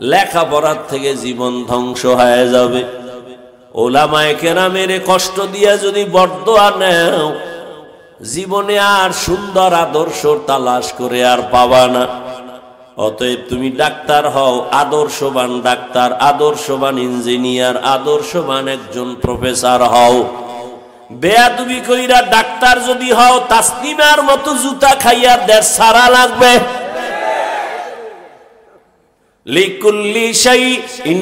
লেখাপড়ার থেকে জীবন ধ্বংস হয়ে যাবে। উলামায়ে কেরামের কষ্ট দিয়া যদি বরদোয়া নেও, জীবনে আর সুন্দর আদর্শ তালাশ করে আর পাবা না। অতএব তুমি ডাক্তার হও, আদর্শবান ডাক্তার, আদর্শবান ইঞ্জিনিয়ার, আদর্শবান একজন প্রফেসর হও। বেয়াদবি কইরা ডাক্তার যদি হও, তাসলিমার মতো জুতা খাইয়া দেশ সারা লাগবে। লিকুল্লি শাইইন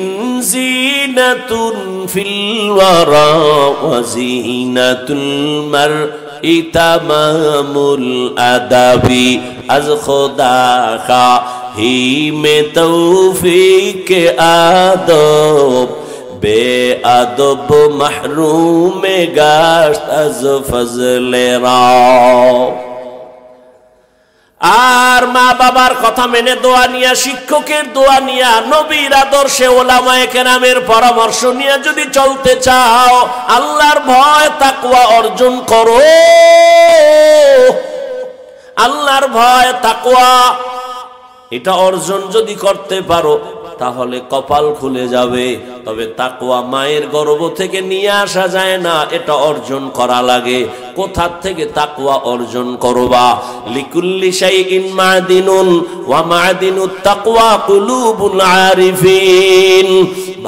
জিনাতুন ফিল ওয়ারা ওয়া জিনাতুল মারই তামামুল আদাবি আজ খোদা খাহি মে তৌফিক আদব বেআদব মাহরুম গাশত আজ ফজলে রাও। আর মা বাবার কথা মেনে দোয়া নিয়া, শিক্ষকের দোয়া নিয়া, নবীর আদর্শে উলামায়ে কেরামের পরামর্শ নিয়ে যদি চলতে চাও, আল্লাহর ভয় তাকওয়া অর্জন করো। আল্লাহর ভয় তাকওয়া এটা অর্জন যদি করতে পারো, তাহলে কপাল খুলে যাবে। তবে তাকওয়া মায়ের গর্ভ থেকে নিয়ে আসা যায় না, এটা অর্জন করা লাগে। কোথা থেকে তাকওয়া অর্জন করবা? লিকুল্লি শাইইন মাদিনুন ওয়া মাদিনুত তাকওয়া কুলুবুল আরিফিন।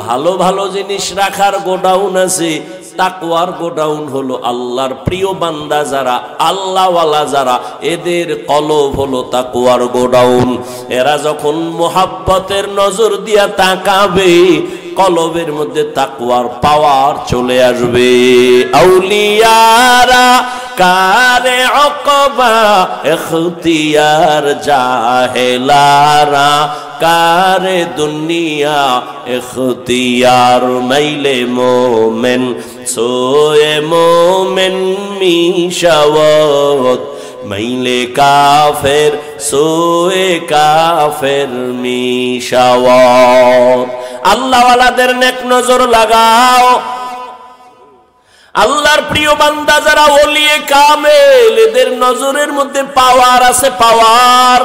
ভালো ভালো জিনিস রাখার গোডাউন আছে, তাকওয়ার গোডাউন হলো আল্লাহর প্রিয় বান্দা যারা, আল্লাহওয়ালা যারা, এদের কলব হলো তাকওয়ার গোডাউন। এরা যখন মোহাব্বতের নজর দিয়া তাকাবে, কলবের মধ্যে তাকওয়ার পাওয়ার চলে আসবে। আউলিয়ারা কারে অকবা ইখতিয়ার, জাহেলারা কারে দুনিয়া ইখতিয়ার। মাইলে মোমেন সোয়ে মোমেন মিশাওয়াত, মাইলে কাফের সোয়ে কাফের মিশাওয়াত। আল্লাহওয়ালাদের নেক নজর লাগাও। আল্লাহর প্রিয় বান্দা যারা, ওলিয়ে কামেল, এদের নজরের মধ্যে পাওয়ার আছে, পাওয়ার।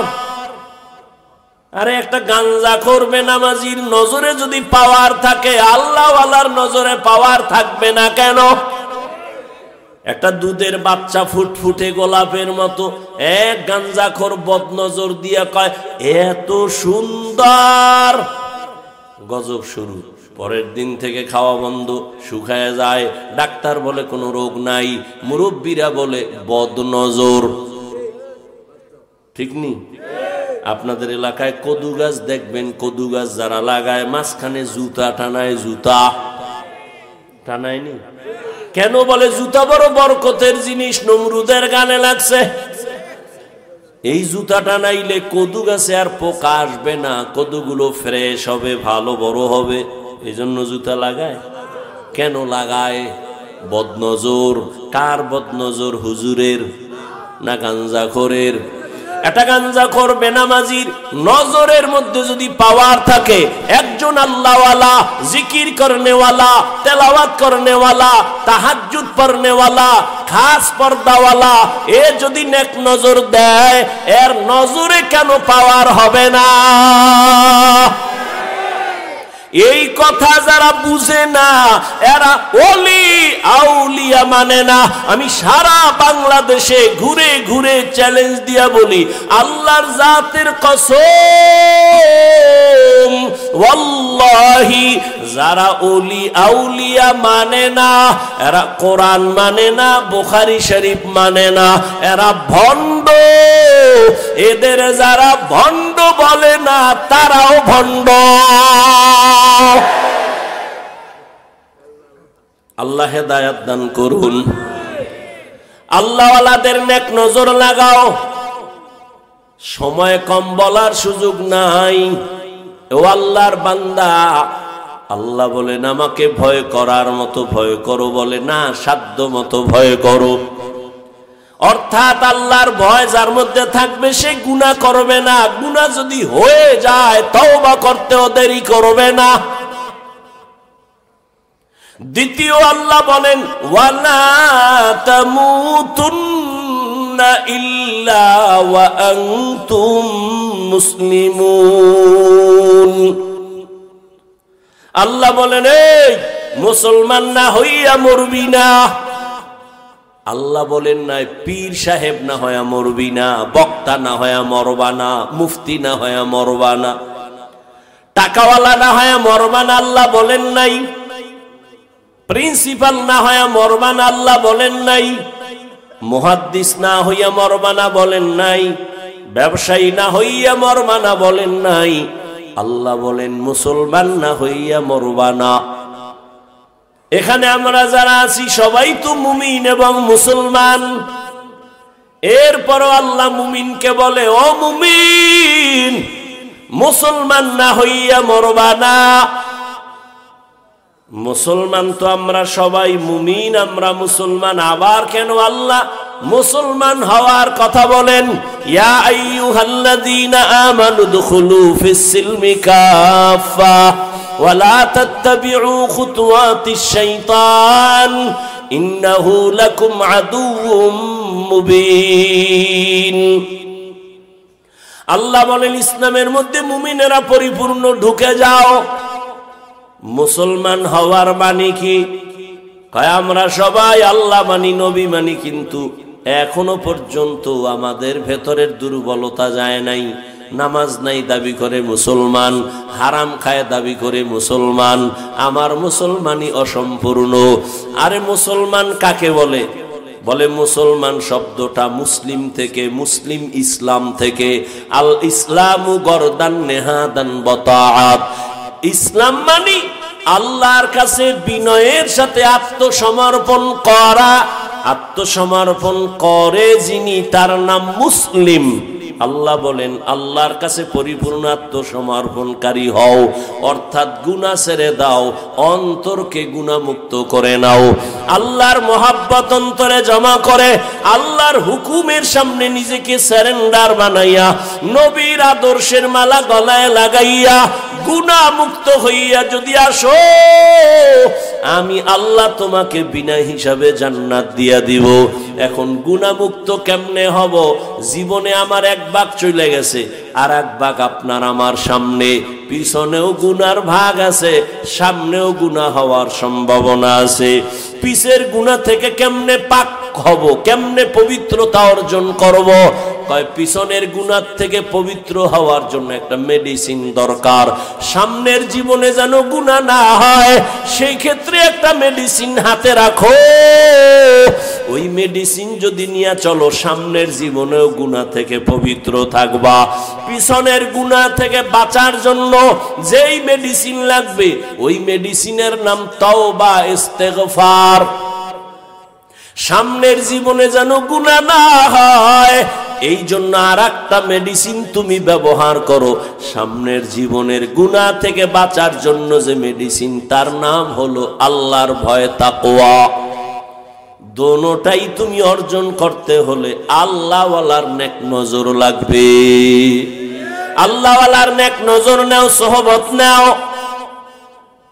আরে একটা গাঞ্জাখোর বেনামাজির নজরে যদি পাওয়ার থাকে, আল্লাহওয়ালার নজরে পাওয়ার থাকবে না কেন? একটা দুধের বাচ্চা ফুটফুটে গোলাপের মতো, এক গাঞ্জাখোর বদনজর দিয়া কয় এত সুন্দর, গজব শুরু। পরের দিন থেকে খাওয়া বন্ধ, শুকায় যায়। ডাক্তার বলে কোনো রোগ নাই, মুরব্বীরা বলে বদনজর। ঠিক নি? আপনাদের এলাকায় কদু গাছ দেখবেন, কদু গাছ যারা লাগায় মাঝখানে জুতা টানায়, জুতা টানায়নি কেন? বলে জুতা বড় বরকতের জিনিস, নমরুদের গানে লাগছে। এই জুতা টানাইলে কদু গাছে আর পোকা আসবে না, কদুগুলো ফ্রেশ হবে, ভালো বড় হবে। এই জন্য জুতা লাগায়। কেন লাগায়? বদনজর। কার বদনজর? হুজুরের না গাঞ্জাখোরের? একটা গাঞ্জাখোর বেনামাজির নজরের মধ্যে যদি পাওয়ার থাকে, একজন আল্লাহওয়ালা, জিকির করনেওয়ালা, তেলাওয়াত করনেওয়ালা, তাহাজ্জুদ পড়নেওয়ালা, খাস পর্দাওয়ালা, এ যদি নেক নজর দেয়, এর নজরে কেন পাওয়ার হবে না? এই কথা যারা বুঝে না, এরা ওলি আউলিয়া মানে না। আমি সারা বাংলাদেশে ঘুরে ঘুরে চ্যালেঞ্জ দিয়া বলি, আল্লাহর জাতের কসম, ওয়াল্লাহি যারা ওলি আউলিয়া মানে না, এরা কোরআন মানে না, বুখারী শরীফ মানে না, এরা ভণ্ড। এদের যারা ভণ্ড বলে না, তারাও ভণ্ড। আল্লাহ হেদায়েত দান করুন। আল্লাহওয়ালাদের নেক নজর লাগাও। সময় কম, বলার সুযোগ নাই। ও আল্লাহর বান্দা, আল্লাহ বলেন আমাকে ভয় করার মতো ভয় করো, বলে না সাধ্য মতো ভয় করো। অর্থাৎ আল্লাহর ভয় যার মধ্যে থাকবে সে গুনাহ করবে না। গুনাহ যদি হয়ে যায় তওবা করতেও দেরি করবে না। দ্বিতীয় আল্লাহ বলেন ওয়ালা তামুতুন্না ইল্লা ওয়া আনতুম মুসলিমুন। আল্লাহ বলেন এই মুসলমান না হইয়া মরবি না। আল্লাহ বলেন নাই পীর সাহেব না হইয়া মরবি না, বক্তা না হইয়া মরবা না, মুফতি না হইয়া মরবা না, টাকাওয়ালা না হইয়া মরবা না আল্লাহ বলেন নাই, প্রিন্সিপাল না হইয়া মরবা না আল্লাহ বলেন নাই, মুহাদ্দিস না হইয়া মরবা না বলেন নাই, ব্যবসায়ী না হইয়া মরবা না বলেন নাই। আল্লাহ বলেন মুসলমান না হইয়া মরবা না। এখানে আমরা যারা আছি সবাই তো মুমিন এবং মুসলমান। এরপরও আল্লাহ মুমিনকে বলে ও মুমিন, মুসলমান না হইয়া মরবা না। মুসলমান তো আমরা সবাই, মুমিন আমরা মুসলমান। আবার কেন আল্লাহ মুসলমান হওয়ার কথা বলেন? ইয়া আইয়ুহাল্লাযীনা আমানু দুখুলু ফিস-সিলমি কাফা ওয়া লা তাত্তাবিউ খুতুওয়াতিশ শাইতান ইন্নাহু লাকুম আদুউম মুবিন। আল্লাহ বলেন ইসলামের মধ্যে মুমিনেরা পরিপূর্ণ ঢুকে যাও। মুসলমান হওয়ার মানে কি? কয় আমরা সবাই আল্লাহ মানি, নবী মানি, কিন্তু এখনো পর্যন্ত আমাদের ভেতরের দুর্বলতা যায় নাই। নামাজ নাই দাবি করে মুসলমান, হারাম খায় দাবি করে মুসলমান, আমার মুসলমানি অসম্পূর্ণ। আরে মুসলমান কাকে বলে? বলে মুসলমান শব্দটা মুসলিম থেকে, মুসলিম ইসলাম থেকে। আল ইসলামু গরদান নেহাদান বতাআত। ইসলাম মানে আল্লাহর কাছে বিনয়ের সাথে আত্মসমর্পণ করা। আত্মসমর্পণ করে যিনি তার নাম মুসলিম। আল্লাহ বলেন আল্লাহর কাছে পরিপূর্ণ আত্মসমর্পণকারী হও, অর্থাৎ গুনাহ ছেড়ে দাও, অন্তরকে গুনাহমুক্ত করে নাও। আল্লাহর মহাব্বত অন্তরে জমা করে আল্লাহর হুকুমের সামনে নিজেকে সারেন্ডার বানাইয়া, নবীর আদর্শের মালা গলায় লাগাইয়া গুনাহ মুক্ত হইয়া যদি আসো, আমি আল্লাহ তোমাকে বিনা হিসাবে জান্নাত দিয়া দিব। এখন গুনাহ মুক্ত কেমনে হব? জীবনে আমার এক ভাগ চলে গেছে, আর এক ভাগ আপনার আমার সামনে, পিছনেও গুনার ভাগ আছে, সামনেও গুনাহ হওয়ার সম্ভাবনা আছে। পিছের গুনাহ থেকে কেমনে পাক হব, কেমনে পবিত্রতা অর্জন করব? কয় পিছনের গুনাহ থেকে পবিত্র হওয়ার জন্য একটা মেডিসিন দরকার। সামনের জীবনে যেন গুনাহ না হয়, সেই ক্ষেত্রে একটা মেডিসিন হাতে রাখো। ওই মেডিসিন যদি নিয়ে চলো, সামনের জীবনেও গুনাহ থেকে পবিত্র থাকবা। পিছনের গুনাহ থেকে বাঁচার জন্য যেই মেডিসিন লাগবে, ওই মেডিসিনের নাম তওবা, ইস্তেগফার। সামনের জীবনে যেন গুনাহ না হয়, এই জন্য আর একটা মেডিসিন তুমি ব্যবহার করো। সামনের জীবনের গুনাহ থেকে বাঁচার জন্য যে মেডিসিন, তার নাম হলো আল্লাহর ভয়, তাকওয়া। দোনোটাই তুমি অর্জন করতে হলে আল্লাহওয়ালার নেক নজর লাগবে। আল্লাহওয়ালার নেক নজর নাও, সোহবত নাও।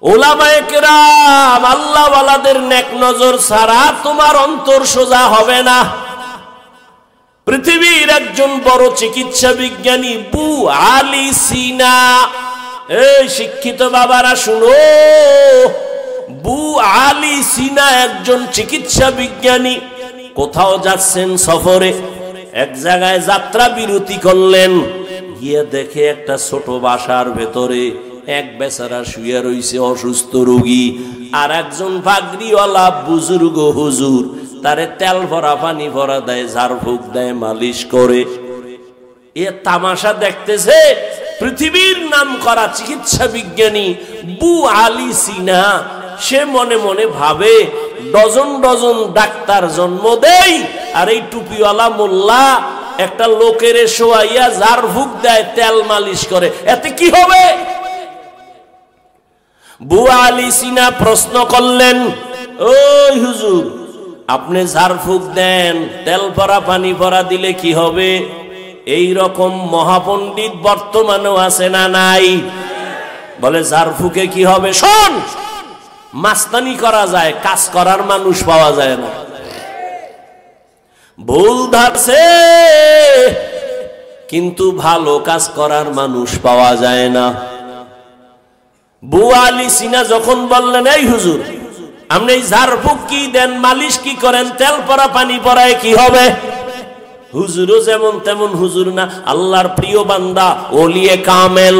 উলামায়ে কেরাম আল্লাহওয়ালাদের নেক নজর ছাড়া তোমার অন্তর সোজা হবে না। পৃথিবীর একজন বড় চিকিৎসা বিজ্ঞানী বু আলী সিনা, এই শিক্ষিত বাবারা শুনো, বু আলী সিনা একজন চিকিৎসা বিজ্ঞানী। কোথাও যাচ্ছেন সফরে, এক জায়গায় যাত্রা বিরতি করলেন, গিয়ে দেখে একটা ছোট বাসার ভেতরে এক বেচারা শুয়ে রইছে, অসুস্থ রোগী। আর একজন পাগড়িওয়ালা বুজুর্গ হুজুর তারে তেল ভরা পানি ভরা দেয়, ঝাড়ফুঁক দেয়, মালিশ করে। এ তামাশা দেখতেছে পৃথিবীর নাম করা চিকিৎসা বিজ্ঞানী বু আলী সিনা। সে মনে মনে ভাবে, ডজন ডজন ডাক্তার জন্ম দেয়, আর এই টুপিওয়ালা মোল্লা একটা লোকের শোয়াইয়া ঝাড়ফুঁক দেয়, তেল মালিশ করে, এতে কি হবে? বুয়া আলী সিনা প্রশ্ন করলেন, ওই হুজুর, আপনি ঝাড়ফুঁক দেন, তেল পরা পানি পরা দিলে কি হবে? এই রকম মহাপণ্ডিত বর্তমানেও আছে না নাই? বলে ঝাড়ফুঁকে কি হবে? শোন, মাস্তানি করা যায়, কাজ করার মানুষ পাওয়া যায় না। ভুল ধরছে, কিন্তু ভালো কাজ করার মানুষ পাওয়া যায় না। বুয়া আলী সিনা যখন বললেন, এই হুজুর, আপনি এই ঝাড়ফুঁক কি দেন, মালিশ কি করেন, তেল পরা পানি পরায় কি হবে? হুজুরও যেমন তেমন হুজুর না, আল্লাহর প্রিয় বান্দা, ওলিয়ে কামেল,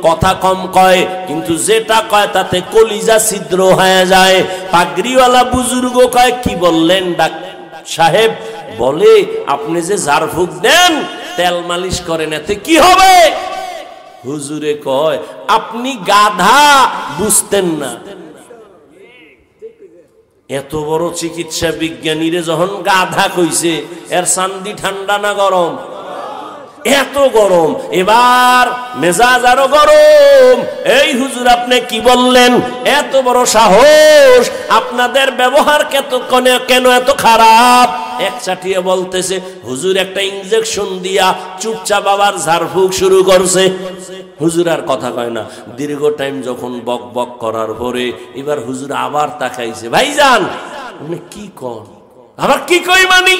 কথা কম কয়, কিন্তু যেটা কয় তাতে কলিজা ছিদ্র হয়ে যায়। পাগড়িওয়ালা বুজুর্গ কয়, কি বললেন ডাক্তার সাহেব? বলে, আপনি যে ঝাড়ফুঁক দেন, তেল মালিশ করেন, এতে কি হবে? হুজুরে কয়, আপনি গাধা, বুঝতেন না। এত বড় চিকিৎসা বিজ্ঞানীরে যখন গাধা কইছে, এর চান্দি ঠান্ডা না গরম? এত গরম, এবার মেজাজ আরো গরম। এই হুজুর, আপনি কি বললেন? এত বড় সাহস, আপনাদের ব্যবহার কেন এত খারাপ? এক চাটিয়ে বলতেছে, হুজুর একটা ইনজেকশন দিয়া চুপচাপ আবার ঝাড়ফুঁক শুরু করছে। হুজুর আর কথা কয় না। দীর্ঘ টাইম যখন বক বক করার পরে এবার হুজুর আবার তাকাইছে, ভাইজান আপনি কি কন? আবার কি কই মানি?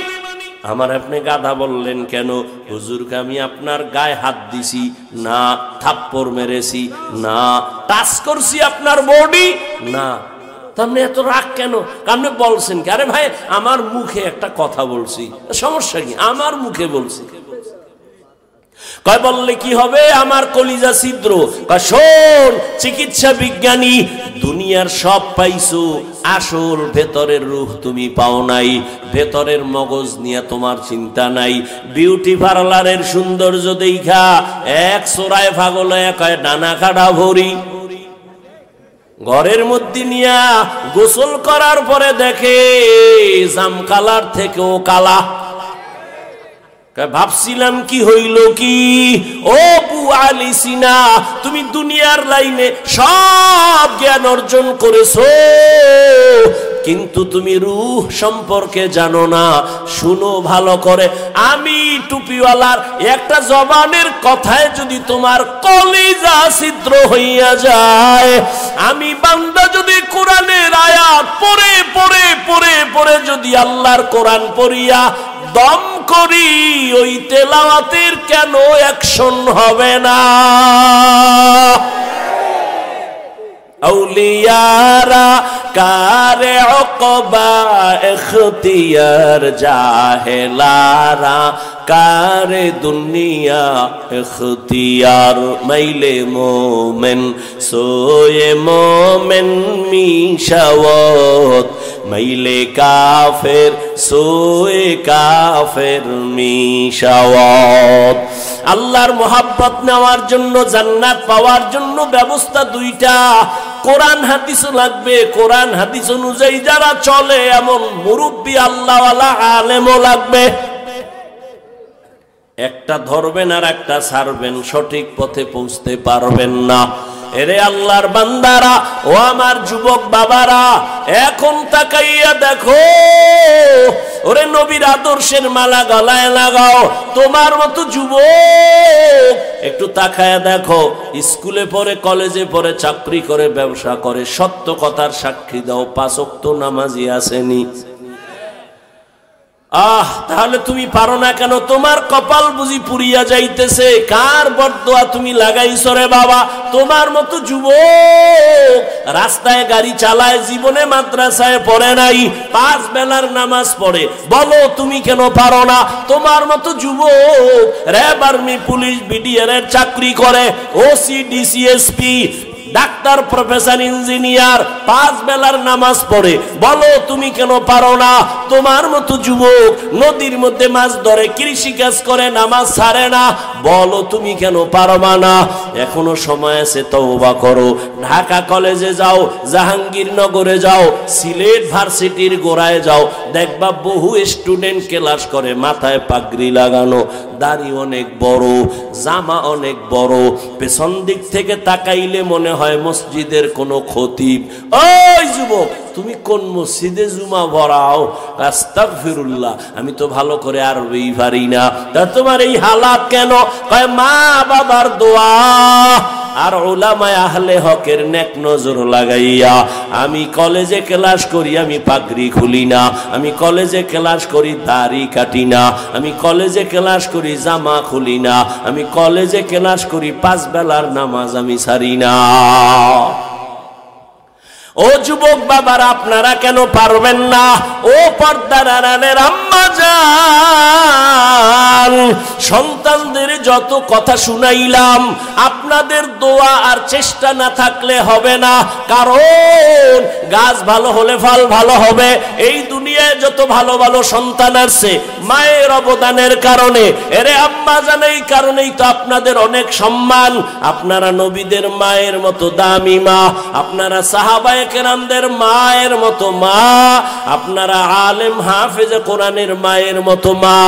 আমার আপনি গাধা বললেন কেন? হুজুরকে আমি আপনার গায়ে হাত দিছি না, থাপ্পড় মেরেছি না, টাচ করছি আপনার বডি না, আপনি এত রাগ কেন? আপনি বলছেন কি? আরে ভাই, আমার মুখে একটা কথা বলছি, সমস্যা কি? আমার মুখে বলছি। কয় বললে কি হবে? আমার কলিজা ছিদ্র। কয় শোন, চিকিৎসা বিজ্ঞানী, দুনিয়ার সব পাইছো, আসল ভেতরের রূহ তুমি পাও নাই, ভেতরের মগজ নিয়ে তোমার চিন্তা নাই। বিউটি পার্লারের সৌন্দর্য দেখা এক সোরায় পাগল কয় ডানা কাটা ভরি। ঘরের মধ্যে নিয়া গোসল করার পরে দেখে জাম কালার থেকেও কালা। ভাবছিলাম কি হইল কি? ও বুয়া আলী সিনা, তুমি দুনিয়ার লাইনে সব জ্ঞান অর্জন করেছো, কিন্তু তুমি রূহ সম্পর্কে জানো না। শুনো ভালো করে, আমি টুপিওয়ালার একটা জবানের কথায় যদি তোমার কলিজা ছিদ্র হইয়া যায়, আমি বান্দা যদি কোরআনের আয়াত পড়ে পড়ে পড়ে পড়ে যদি আল্লাহর কোরআন পড়িয়া দম করি, ওই তেলাওয়াতের কেন অ্যাকশন হবে না? আউলিয়ারা কারে উকবা ইখতিয়ার, জাহেলারা কারে দুনিয়া ইখতিয়ার। মাইলে মোমেন সোয়ে মোমেন মিশাওয়াত, মাইলে কাফের সোয়ে কাফের মিশাওয়াত। আল্লাহর মোহাব্বত নেওয়ার জন্য, জান্নাত পাওয়ার জন্য ব্যবস্থা দুইটা, কোরআন হাদিসও লাগবে। কোরআন হাদিস অনুযায়ী যারা চলে এমন মুরব্বী আল্লাহওয়ালা আলেমও লাগবে। একটা ধরবেন আর একটা ছাড়বেন, সঠিক পথে পৌঁছতে পারবেন না। এরে আল্লাহর বান্দারা, ও আমার যুবক বাবারা, এখন তাকাইয়া দেখো, ওরে নবীর আদর্শের মালা গলায় লাগাও। তোমার মতো যুবক একটু তাকায়া দেখো, স্কুলে পড়ে, কলেজে পড়ে, চাকরি করে, ব্যবসা করে, সত্য কথার সাক্ষী দাও, 5 ওয়াক্ত নামাজি আসেনি। তাহলে তুমি পারো না কেন? তোমার কপাল বুঝি পুড়িয়া যাইতেছে। কার বরদোয়া তুমি লাগাইছো রে বাবা? তোমার মতো যুবক রাস্তায় গাড়ি চালায়, জীবনে মাদ্রাসায় পড়ে নাই, 5 বেলার নামাজ পড়ে, বলো তুমি কেন পারো না? তোমার মতো যুবক র্যাব, আর্মি, পুলিশ, বিডিআর এর চাকরি করে, OC, DC SP, doctor, professor, engineer, 5 বেলার নামাজ পড়ে, বলো তুমি কেন পারো না? তোমার মতো যুবক নদীর মধ্যে মাছ ধরে, কৃষি কাজ করে, নামাজ ছাড়ে না, বলো তুমি কেন পারবা না? এখনো সময় আছে, তওবা করো। ঢাকা কলেজে যাও, জাহাঙ্গীরনগরে যাও, সিলেট ভার্সিটির গোড়ায় যাও, দেখবা বহু স্টুডেন্ট ক্লাস করে, মাথায় পাগড়ি লাগানো, দাড়ি অনেক বড়, জামা অনেক বড়, পেছন দিক থেকে তাকাইলে মনে হয় মসজিদের কোনো খতিব। ওই যুবক, তুমি কোন মসজিদে জুমা পড়াও? আস্তাগফিরুল্লাহ, আমি তো ভালো করে আরবি পারি না। তা তোমার এই হালাত কেন? কয় মা বাবার দোয়া আর উলামায়ে আহলে হকের নেক নজর লাগাইয়া। আমি কলেজে ক্লাস করি, আমি পাগড়ি খুলি না। আমি কলেজে ক্লাস করি, দাড়ি কাটি না। আমি কলেজে ক্লাস করি, জামা খুলি না। আমি কলেজে ক্লাস করি, 5 বেলার নামাজ আমি ছাড়ি না। ও যুবক বাবারা, আপনারা কেন পারবেন না? ও পর্দার আড়ালের আম্মা জান, সন্তানদের যত কথা শুনাইলাম, আপনাদের দোয়া আর চেষ্টা না থাকলে হবে না। কারণ গাছ ভালো হলে ফল ভালো হবে। এই দুনিয়ায় যত ভালো ভালো সন্তান আছে, মায়ের অবদানের কারণে। এরে আম্মা জান, এই কারণেই তো আপনাদের অনেক সম্মান। আপনারা নবীদের মায়ের মতো দামি মা, আপনারা সাহাবায়ে কেরামদের মায়ের মতো মা, আপনারা আলেম হাফেজে কোরআনের মায়ের মতো মা।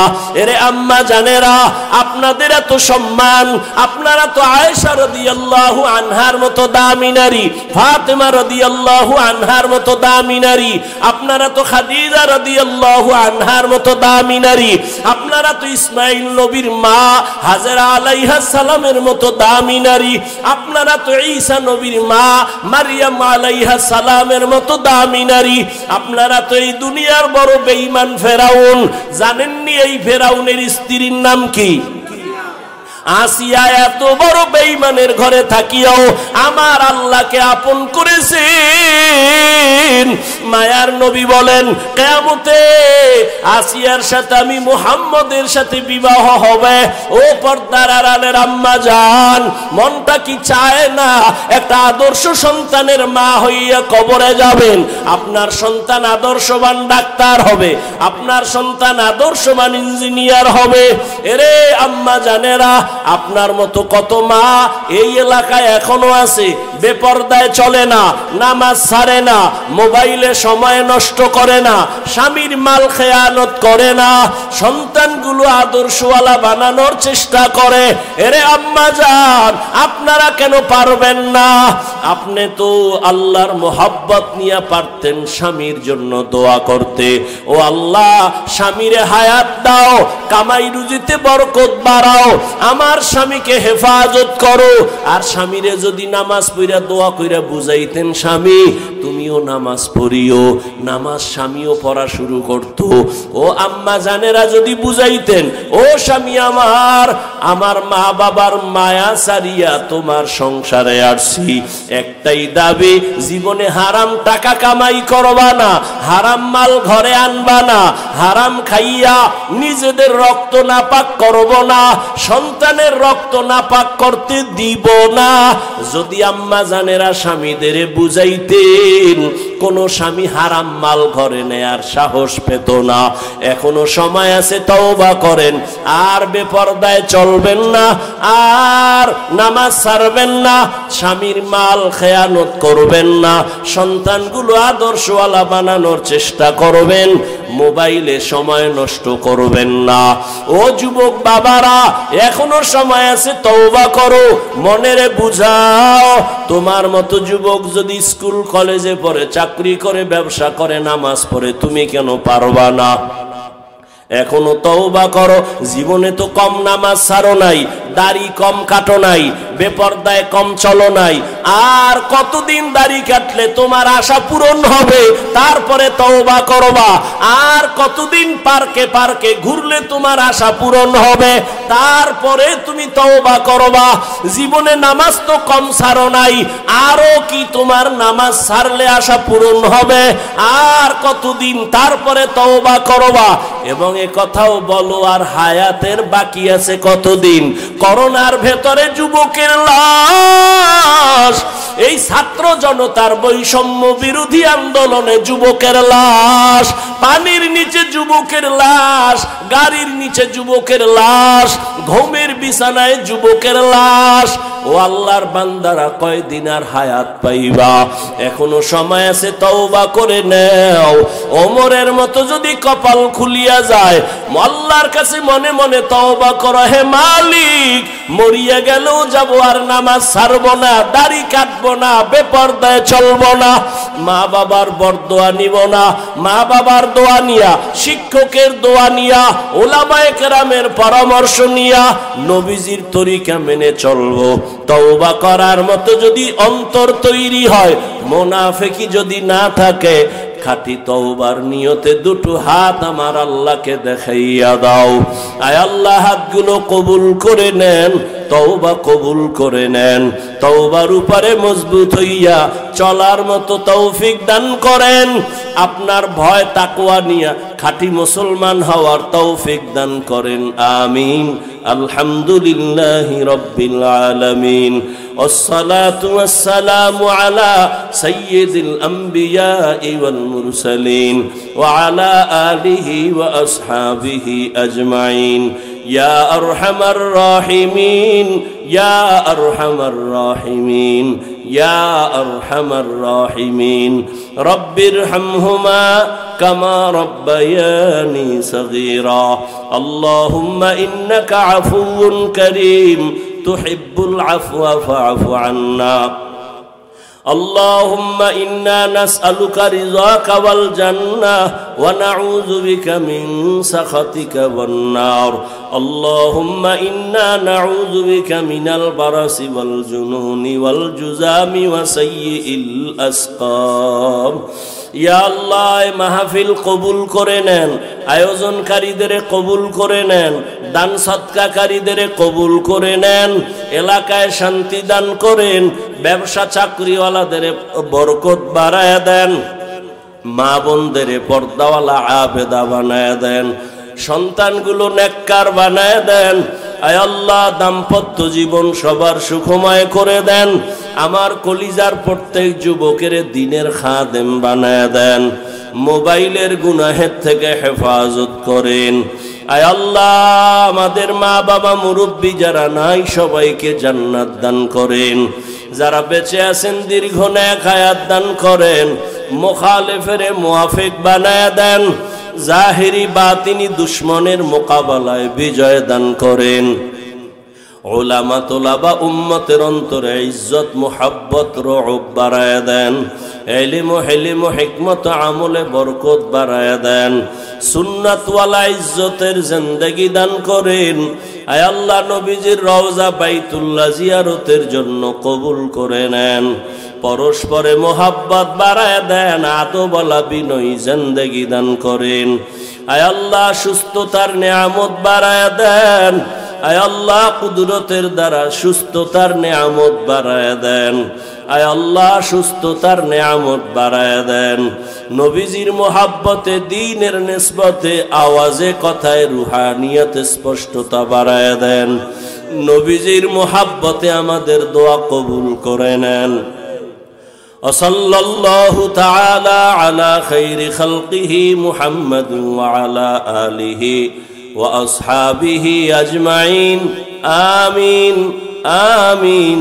এরে আম্মা জানেরা, আপনাদের এত সম্মান। আপনারা তো আয়েশা রাদিয়াল্লাহু আনহার মতো দামি নারী, ফাতেমা রাদিয়াল্লাহু আনহার মতো দামি নারী। আপনারা তো খাদিজা রাদিয়াল্লাহু আনহার মতো দামি নারী। আপনারা তো ইসমাইল নবীর মা হাজেরা আলাইহিস সালামের মতো দামি নারী। আপনারা তো ঈসা নবীর মা মারইয়াম আলাইহিস সালামের মতো দামি নারী। আপনারা তো এই দুনিয়ার বড় বেঈমান ফেরাউন। জানেননি এই ফেরাউনের স্ত্রীর নাম কি? আসিয়া। এত বড় বেঈমানের ঘরে থাকিও আমার আল্লাহকে আপন করেছেন। মায়ার নবী বলেন, কিয়ামতে আসিয়ার সাথে আমি মুহাম্মদের সাথে বিবাহ হবে। ও পর্দার আড়ালের আম্মা জান, মনটা কি চায় না একটা আদর্শ সন্তানের মা হইয়া কবরে যাবেন? আপনার সন্তান আদর্শবান ডাক্তার হবে, আপনার সন্তান আদর্শবান ইঞ্জিনিয়ার হবে। এরে আম্মা জানেরা, আপনার মতো কত মা এই এলাকায় এখনো আছে, বেপরদায় চলে না, নামাজ ছাড়ে না, মোবাইলে সময় নষ্ট করে না, স্বামীর মাল খেয়ানত করে না, সন্তানগুলো আদর্শওয়ালা বানানোর চেষ্টা করে। এরে আম্মা জান, আপনারা কেন পারবেন না? আপনি তো আল্লাহর মোহাব্বত নিয়ে পারতেন স্বামীর জন্য দোয়া করতে। ও আল্লাহ, স্বামীরে হায়াত দাও, কামাই রুজিতে বরকত বাড়াও, আমার স্বামীকে হেফাজত করো। আর স্বামীরে যদি নামাজ পড়া দোয়া কইরা বুঝাইতেন, স্বামী তুমিও নামাজ পড়িও, নামাজ স্বামীও পড়া শুরু করতো। ও আম্মা জানেরা যদি বুঝাইতেন, ও স্বামী আমার, আমার মা বাবার মায়া সারিয়া তোমার সংসারে আসছি, একটাই দাবি, জীবনে হারাম টাকা কামাই করবা না, হারাম মাল ঘরে আনবা না, হারাম খাইয়া নিজেদের রক্ত নাপাক করব না, সন্তানের রক্ত নাপাক করতে দিব না। যদি আম্মা জানেরা স্বামীদের বুঝাইতেন, কোন স্বামী হারাম মাল ঘরে নেয়ার সাহস পেত না। এখনো সময় আছে, তওবা করেন, আর বেপরদায় চলবেন না, আর নামাজ ছাড়বেন না, স্বামীর মাল খেয়ানত করবেন না, সন্তানগুলো আদর্শওয়ালা বানানোর চেষ্টা করবেন, মোবাইলে সময় নষ্ট করবেন না। ও যুবক বাবারা, এখনো সময় আছে, তওবা করো, মনেরে বুঝাও। তোমার মতো যুবক যদি স্কুল কলেজে পড়ে, চাকরি করে, ব্যবসা করে, নামাজ পড়ে, তুমি কেন পারবা না? এখনো তওবা করো। জীবনে তো কম নামাজ ছাড়ো নাই, দাড়ি কম কাটো নাই, বেপরদায় কম চলো নাই। আর কতদিন দাড়ি কাটলে তোমার আশা পূরণ হবে? তারপরে তওবা করবা। আর কতদিন পার্কে পার্কে ঘুরলে তোমার আশা পূরণ হবে? তারপরে তুমি তওবা করবা। জীবনে নামাজ তো কম ছাড়ো নাই, আরো কি তোমার নামাজ ছাড়লে আশা পূরণ হবে? আর কতদিন? তারপরে তওবা করবা। এবং এ কথাও বলো, আর হায়াতের বাকি আছে কতদিন? করোনার ভেতরে যুবকের লাশ এই ছাত্র জনতার বৈষম্য বিরোধী আন্দোলনে যুবকের লাশ, পানির নিচে যুবকের লাশ, গাড়ির নিচে যুবকের লাশ, ঘুমের বিছানায় যুবকের লাশ। ও আল্লাহর বান্দারা, কয়দিন আর হায়াত পাইবা? এখনো সময় আছে, তওবা করে নাও। ওমরের মতো যদি কপাল খুলিয়া যায়, আল্লাহর কাছে মনে মনে তওবা করো, হে মালিক, মরিয়া গেলেও যাবো, আর নামাজ ছাড়বো না, দাড়ি কাটবো না, বেপরদায় চলবো না, মা বাবার বরদোয়া নিব না, মা বাবার দোয়া নিয়া, শিক্ষকের দোয়া নিয়া, উলামায়ে কেরামের পরামর্শ নিয়া নবীজির তরিকা মেনে চলবো। তওবা করার মতো যদি অন্তর তৈরি হয়, মুনাফিকি যদি না থাকে, খাঁটি তওবার নিয়তে দুটো হাত আমার আল্লাহকে দেখাইয়া দাও। আয় আল্লাহ, হাতগুলো কবুল করে নেন, তওবা কবুল করে নেন, তওবার উপরে মজবুত হইয়া চলার মতো তৌফিক দান করেন। আপনার ভয় তাকওয়া নিয়া খাঁটি মুসলমান হওয়ার তৌফিক দান করেন, আমিন। আলহামদুলিল্লাহি রাব্বিল আলামিন, والصلاة والسلام على سيد الأنبياء والمرسلين وعلى آله وأصحابه أجمعين. يا أرحم الراحمين، يا أرحم الراحمين، يا أرحم الراحمين. رب ارحمهما كما ربياني صغيرا. اللهم إنك عفو كريم تحب العفو فاعف عنا. اللهم إنا نسألك رضاك والجنة ونعوذ بك من سخطك والنار. اللهم إنا نعوذ بك من البرص والجنون والجذام وسيء الأسقام. ইয়া আল্লাহ, মাহফিল কবুল করে নেন, আয়োজনকারীদের কবুল করে নেন, দান সদকাকারীদের কবুল করে নেন, এলাকায় শান্তি দান করেন, ব্যবসা চাকরিওয়ালাদের বরকত বাড়ায় দেন, মা বোনদের পর্দাওয়ালা আবেদা বানায় দেন, সন্তানগুলো নেককার বানায় দেন। আয় আল্লাহ, দাম্পত্য জীবন সবার সুখময় করে দেন। আমার কলিজার প্রত্যেক যুবকের দিনের খাদেম বানায় দেন। মোবাইলের গুনাহের থেকে হেফাজত করেন। আয় আল্লাহ, আমাদের মা বাবা মুরব্বী যারা নাই, সবাইকে জান্নাত দান করেন। যারা বেঁচে আছেন, দীর্ঘ নেক হায়াত দান করেন। মুখালিফের মুওয়াফিক বানায় দেন। জাহিরি বাতিনি দুশ্মনের মোকাবেলায় বিজয় দান করেন। উলামা তোলাবা উম্মতের অন্তরে ইজ্জত মুহাব্বত রউব বাড়ায় দেন। ইলম ও হিলম ও হিকমত আমলে বরকত বাড়ায় দেন। সুন্নাতওয়ালা ইজ্জতের জিন্দেগি দান করেন। আয় আল্লাহ, নবীজির রওজা বাইতুল্লাহ জিয়ারতের জন্য কবুল করে নেন। পরস্পরে মোহাব্বত বাড়ায় দেন। আদবওয়ালা বিনয়ী জিন্দেগি দান করেন। আয় আল্লাহ, সুস্থতার নিয়ামত বাড়ায় দেন। আয় আল্লাহ, কুদরতের দ্বারা সুস্থতার নিয়ামত বাড়ায় দেন। আয় আল্লাহ, সুস্থতার নিয়ামত বাড়ায় দেন। নবীজির মোহাব্বতে, দ্বীনের নিসবতে, আওয়াজে কথায় রুহানিয়তে স্পষ্টতা বাড়ায় দেন। নবীজির মোহাব্বতে আমাদের দোয়া কবুল করে নেন। وصلى الله تعالى على خير خلقه محمد وعلى آله وأصحابه أجمعين. آمين آمين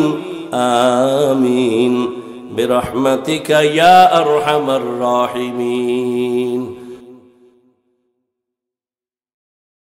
آمين برحمتك يا أرحم الراحمين.